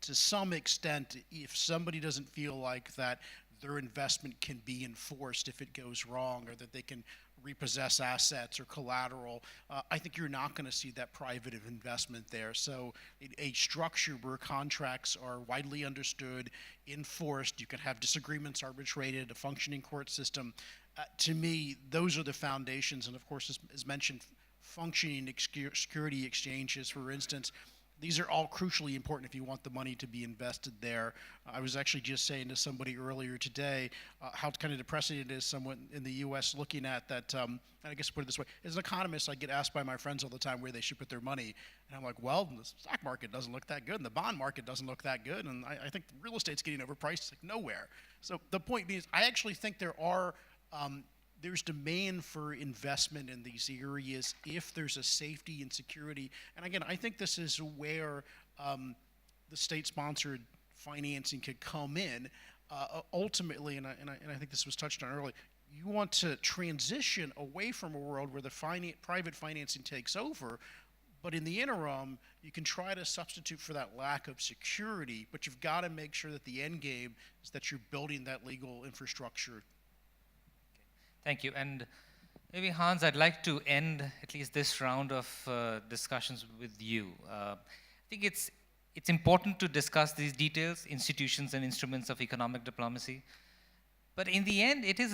To some extent, if somebody doesn't feel like that their investment can be enforced if it goes wrong, or that they can repossess assets or collateral, I think you're not going to see that private investment there. So a structure where contracts are widely understood, enforced, you can have disagreements arbitrated, a functioning court system. To me, those are the foundations. And of course, as mentioned, functioning security exchanges, for instance, these are all crucially important if you want the money to be invested there. I was actually just saying to somebody earlier today how kind of depressing it is someone in the US looking at that, and I guess put it this way, as an economist, I get asked by my friends all the time where they should put their money. And I'm like, well, the stock market doesn't look that good, and the bond market doesn't look that good, and I think real estate's getting overpriced. It's like nowhere. So the point being is, I actually think there are, there's demand for investment in these areas if there's a safety and security. And again, I think this is where the state-sponsored financing could come in. Ultimately, and I think this was touched on earlier, you want to transition away from a world where the private financing takes over, but in the interim, you can try to substitute for that lack of security, but you've got to make sure that the end game is that you're building that legal infrastructure. Thank you. And maybe, Hans, I'd like to end at least this round of discussions with you. I think it's important to discuss these details, institutions and instruments of economic diplomacy. But in the end, it is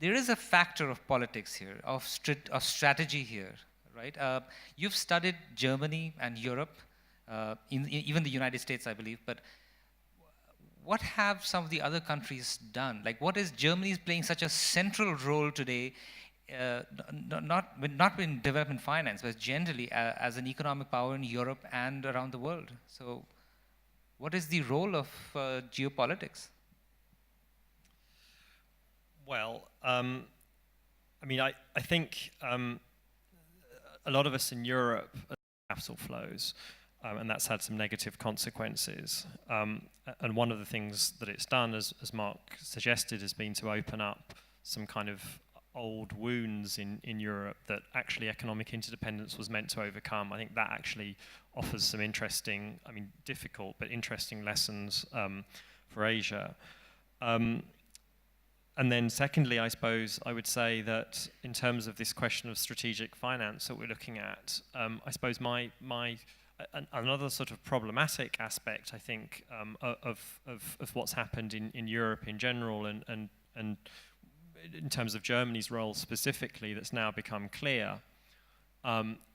there is a factor of politics here, of strategy here, right? You've studied Germany and Europe, even the United States, I believe, but what have some of the other countries done? Like, what is Germany playing such a central role today, not in development finance, but generally as an economic power in Europe and around the world? So what is the role of geopolitics? Well, I mean, I think a lot of us in Europe are capital flows. And that's had some negative consequences. And one of the things that it's done, as Mark suggested, has been to open up some kind of old wounds in Europe that actually economic interdependence was meant to overcome. I think that actually offers some interesting, I mean, difficult, but interesting lessons for Asia. And then secondly, I suppose I would say that in terms of this question of strategic finance that we're looking at, I suppose another sort of problematic aspect, I think, of what's happened in Europe in general and in terms of Germany's role specifically that's now become clear,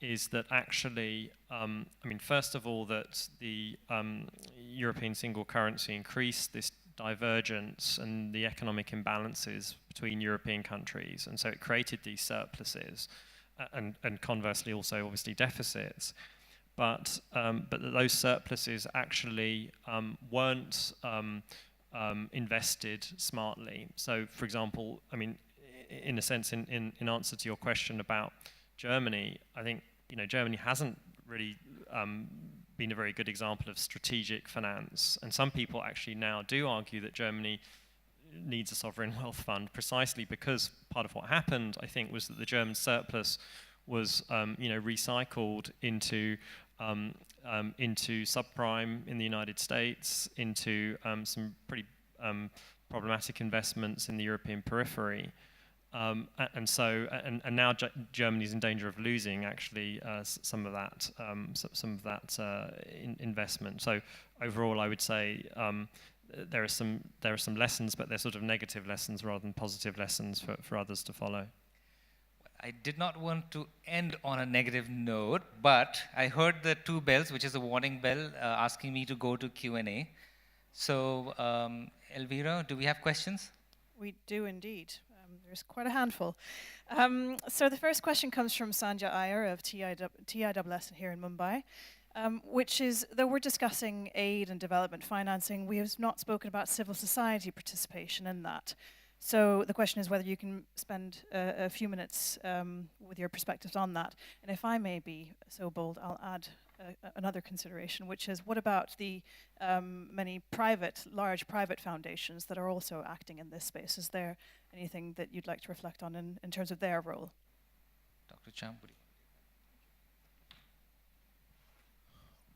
is that actually, I mean, first of all, that the European single currency increased this divergence and the economic imbalances between European countries, and so it created these surpluses and conversely also obviously deficits. But those surpluses actually weren't invested smartly. So, for example, I mean, in a sense, in answer to your question about Germany, I think Germany hasn't really been a very good example of strategic finance. And some people actually now do argue that Germany needs a sovereign wealth fund precisely because part of what happened, I think, was that the German surplus was recycled into subprime in the United States, into some pretty problematic investments in the European periphery, and now Germany's in danger of losing actually some of that investment. So overall, I would say there are some lessons, but they're sort of negative lessons rather than positive lessons for others to follow. I did not want to end on a negative note, but I heard the two bells, which is a warning bell, asking me to go to Q&A. So, Elvira, do we have questions? We do indeed. There's quite a handful. So the first question comes from Sanja Iyer of TISS here in Mumbai, which is, though we're discussing aid and development financing, we have not spoken about civil society participation in that. So the question is whether you can spend a few minutes with your perspectives on that. And if I may be so bold, I'll add another consideration, which is what about the many large private foundations that are also acting in this space? Is there anything that you'd like to reflect on in terms of their role? Dr. Champuri.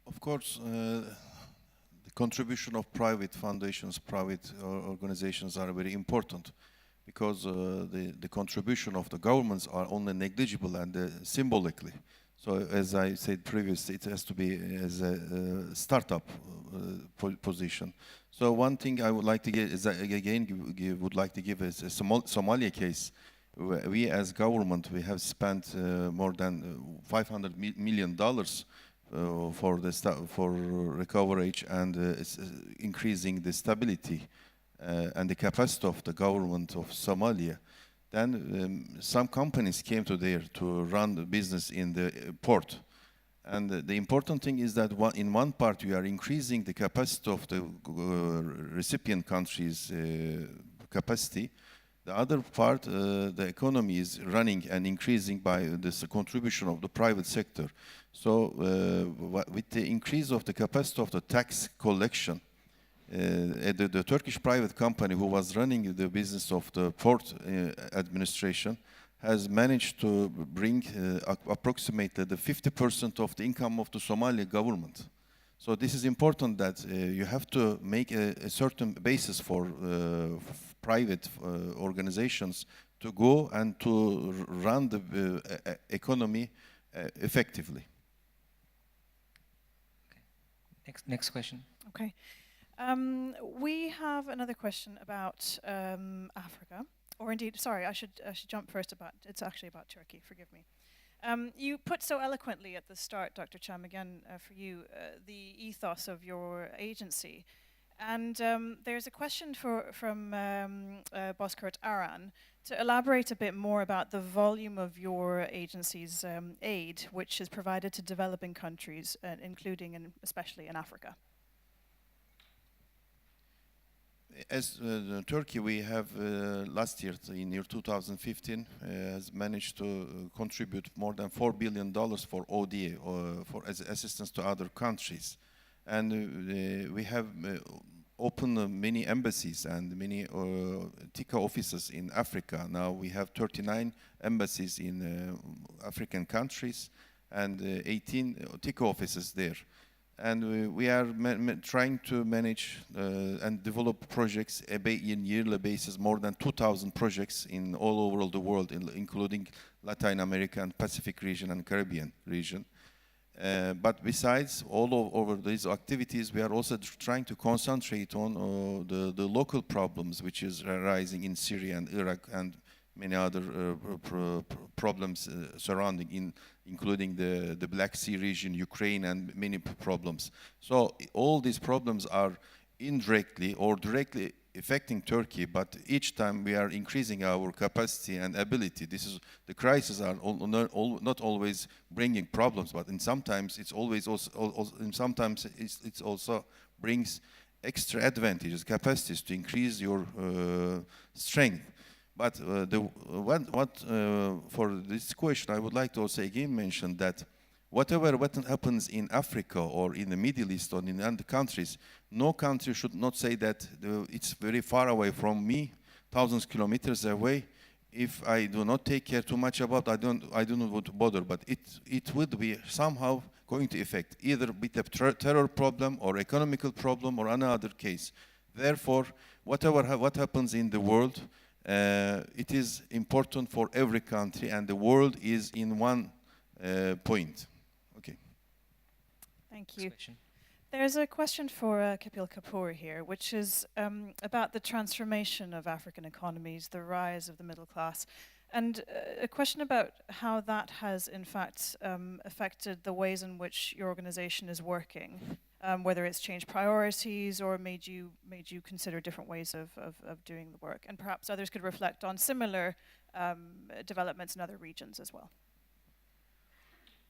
Of course, the contribution of private foundations, private organizations are very important because the contribution of the governments are only negligible and symbolically. So as I said previously, it has to be as a startup position. So one thing I would like to give is would like to give is a Somalia case. We as government, we have spent more than $500 million for recovery and increasing the stability and the capacity of the government of Somalia. Then some companies came to there to run the business in the port. And the important thing is that in one part we are increasing the capacity of the recipient countries' capacity. The other part, the economy is running and increasing by this contribution of the private sector. So with the increase of the capacity of the tax collection, the Turkish private company who was running the business of the port administration has managed to bring approximately the 50% of the income of the Somali government. So this is important that you have to make a certain basis for private organizations to go and to run the economy effectively. Okay. Next question. Okay. We have another question about Africa, or indeed, sorry, I should jump first it's actually about Turkey, forgive me. You put so eloquently at the start, Dr. Cham, again for you, the ethos of your agency. And there's a question from Bozkurt Aran to elaborate a bit more about the volume of your agency's aid, which is provided to developing countries, including and especially in Africa. As Turkey, we have last year, in year 2015, has managed to contribute more than $4 billion for ODA, or for as assistance to other countries. And we have opened many embassies and many TICA offices in Africa. Now we have 39 embassies in African countries and 18 TICA offices there. And we are trying to manage and develop projects in yearly basis, more than 2,000 projects in all over the world, including Latin America and Pacific region and Caribbean region. But besides all over these activities, we are also trying to concentrate on the local problems which is arising in Syria and Iraq and many other problems surrounding, including the Black Sea region, Ukraine, and many problems. So all these problems are indirectly or directly affecting Turkey, but each time we are increasing our capacity and ability. The crises are not always bringing problems, but sometimes it's always sometimes it's also brings extra advantages, capacities to increase your strength. But for this question, I would like to also again mention that what happens in Africa or in the Middle East or in other countries, no country should not say that it's very far away from me, thousands of kilometers away. If I do not take care too much about, I do not want to bother. But it would be somehow going to affect either with a terror problem or economical problem or another case. Therefore, what happens in the world, it is important for every country, and the world is in one point. Okay. Thank you. There's a question for Kapil Kapoor here, which is about the transformation of African economies, the rise of the middle class, and a question about how that has, in fact, affected the ways in which your organization is working, whether it's changed priorities or made you consider different ways of doing the work. And perhaps others could reflect on similar developments in other regions as well.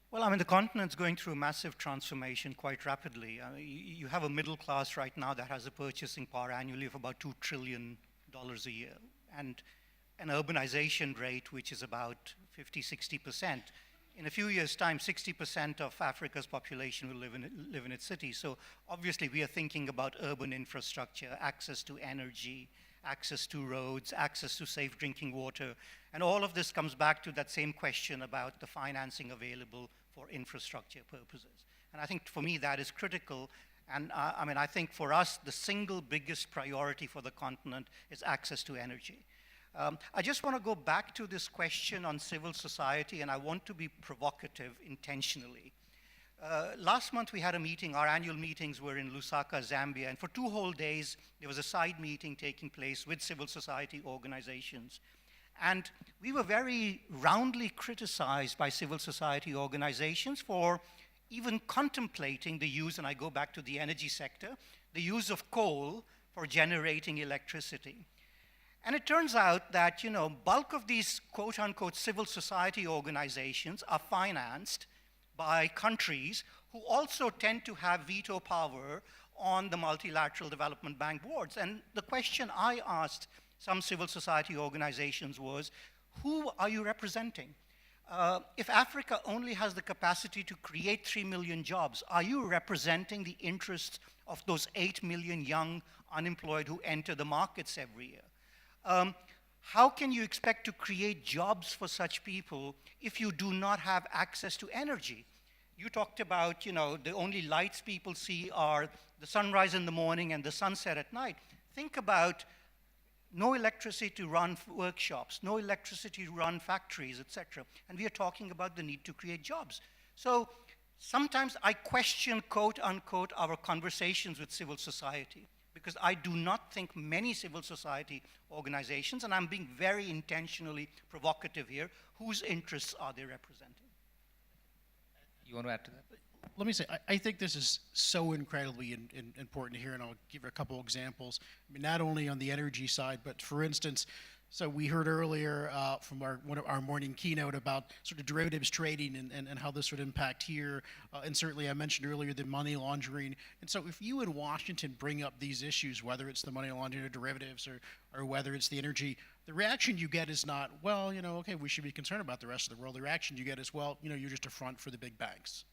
Well, I mean, the continent's going through a massive transformation quite rapidly. You have a middle class right now that has a purchasing power annually of about $2 trillion a year, and an urbanization rate which is about 50, 60%. In a few years' time, 60% of Africa's population will live in its cities. So obviously, we are thinking about urban infrastructure, access to energy, access to roads, access to safe drinking water. And all of this comes back to that same question about the financing available for infrastructure purposes. And I think for me, that is critical. And I mean, I think for us, the single biggest priority for the continent is access to energy. I just want to go back to this question on civil society, and I want to be provocative intentionally. Last month we had a meeting, our annual meetings were in Lusaka, Zambia, and for 2 whole days there was a side meeting taking place with civil society organizations. And we were very roundly criticized by civil society organizations for even contemplating the use, and I go back to the energy sector, the use of coal for generating electricity. And it turns out that, you know, bulk of these quote-unquote civil society organizations are financed by countries who also tend to have veto power on the multilateral development bank boards. And the question I asked some civil society organizations was, who are you representing? If Africa only has the capacity to create 3 million jobs, are you representing the interests of those 8 million young unemployed who enter the markets every year? How can you expect to create jobs for such people if you do not have access to energy? You talked about, you know, the only lights people see are the sunrise in the morning and the sunset at night. Think about no electricity to run workshops, no electricity to run factories, etc. And we are talking about the need to create jobs. So sometimes I question, quote unquote, our conversations with civil society, because I do not think many civil society organizations, and I'm being very intentionally provocative here, whose interests are they representing? You want to add to that? Let me say, I think this is so incredibly important here, and I'll give you a couple examples. I mean, not only on the energy side, but for instance, so we heard earlier from one of our morning keynote about sort of derivatives trading and how this would impact here. And certainly I mentioned earlier the money laundering. And so if you in Washington bring up these issues, whether it's the money laundering or derivatives or whether it's the energy, the reaction you get is not, well, you know, okay, we should be concerned about the rest of the world. The reaction you get is, well, you know, you're just a front for the big banks.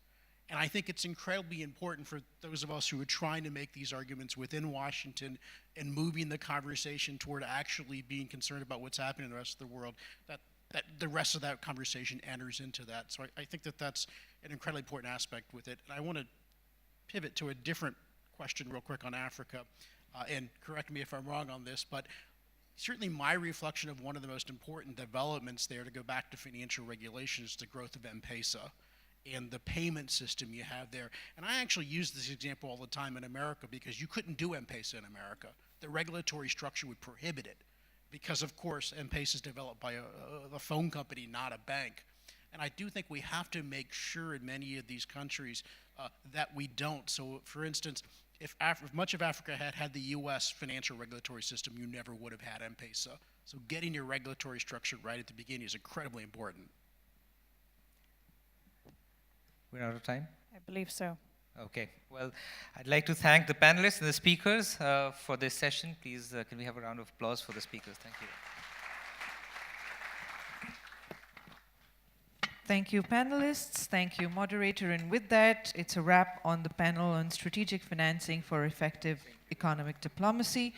And I think it's incredibly important for those of us who are trying to make these arguments within Washington and moving the conversation toward actually being concerned about what's happening in the rest of the world, that the rest of that conversation enters into that. So I think that that's an incredibly important aspect with it. And I want to pivot to a different question real quick on Africa, and correct me if I'm wrong on this, but certainly my reflection of one of the most important developments there, to go back to financial regulation, is the growth of M-Pesa and the payment system you have there. And I actually use this example all the time in America because you couldn't do M-Pesa in America. The regulatory structure would prohibit it because, of course, M-Pesa is developed by a phone company, not a bank. And I do think we have to make sure in many of these countries that we don't. So, for instance, if much of Africa had the U.S. financial regulatory system, you never would have had M-Pesa. So getting your regulatory structure right at the beginning is incredibly important. We're out of time? I believe so. Okay. Well, I'd like to thank the panelists and the speakers for this session. Please, can we have a round of applause for the speakers? Thank you. Thank you, panelists. Thank you, moderator. And with that, it's a wrap on the panel on strategic financing for effective economic diplomacy.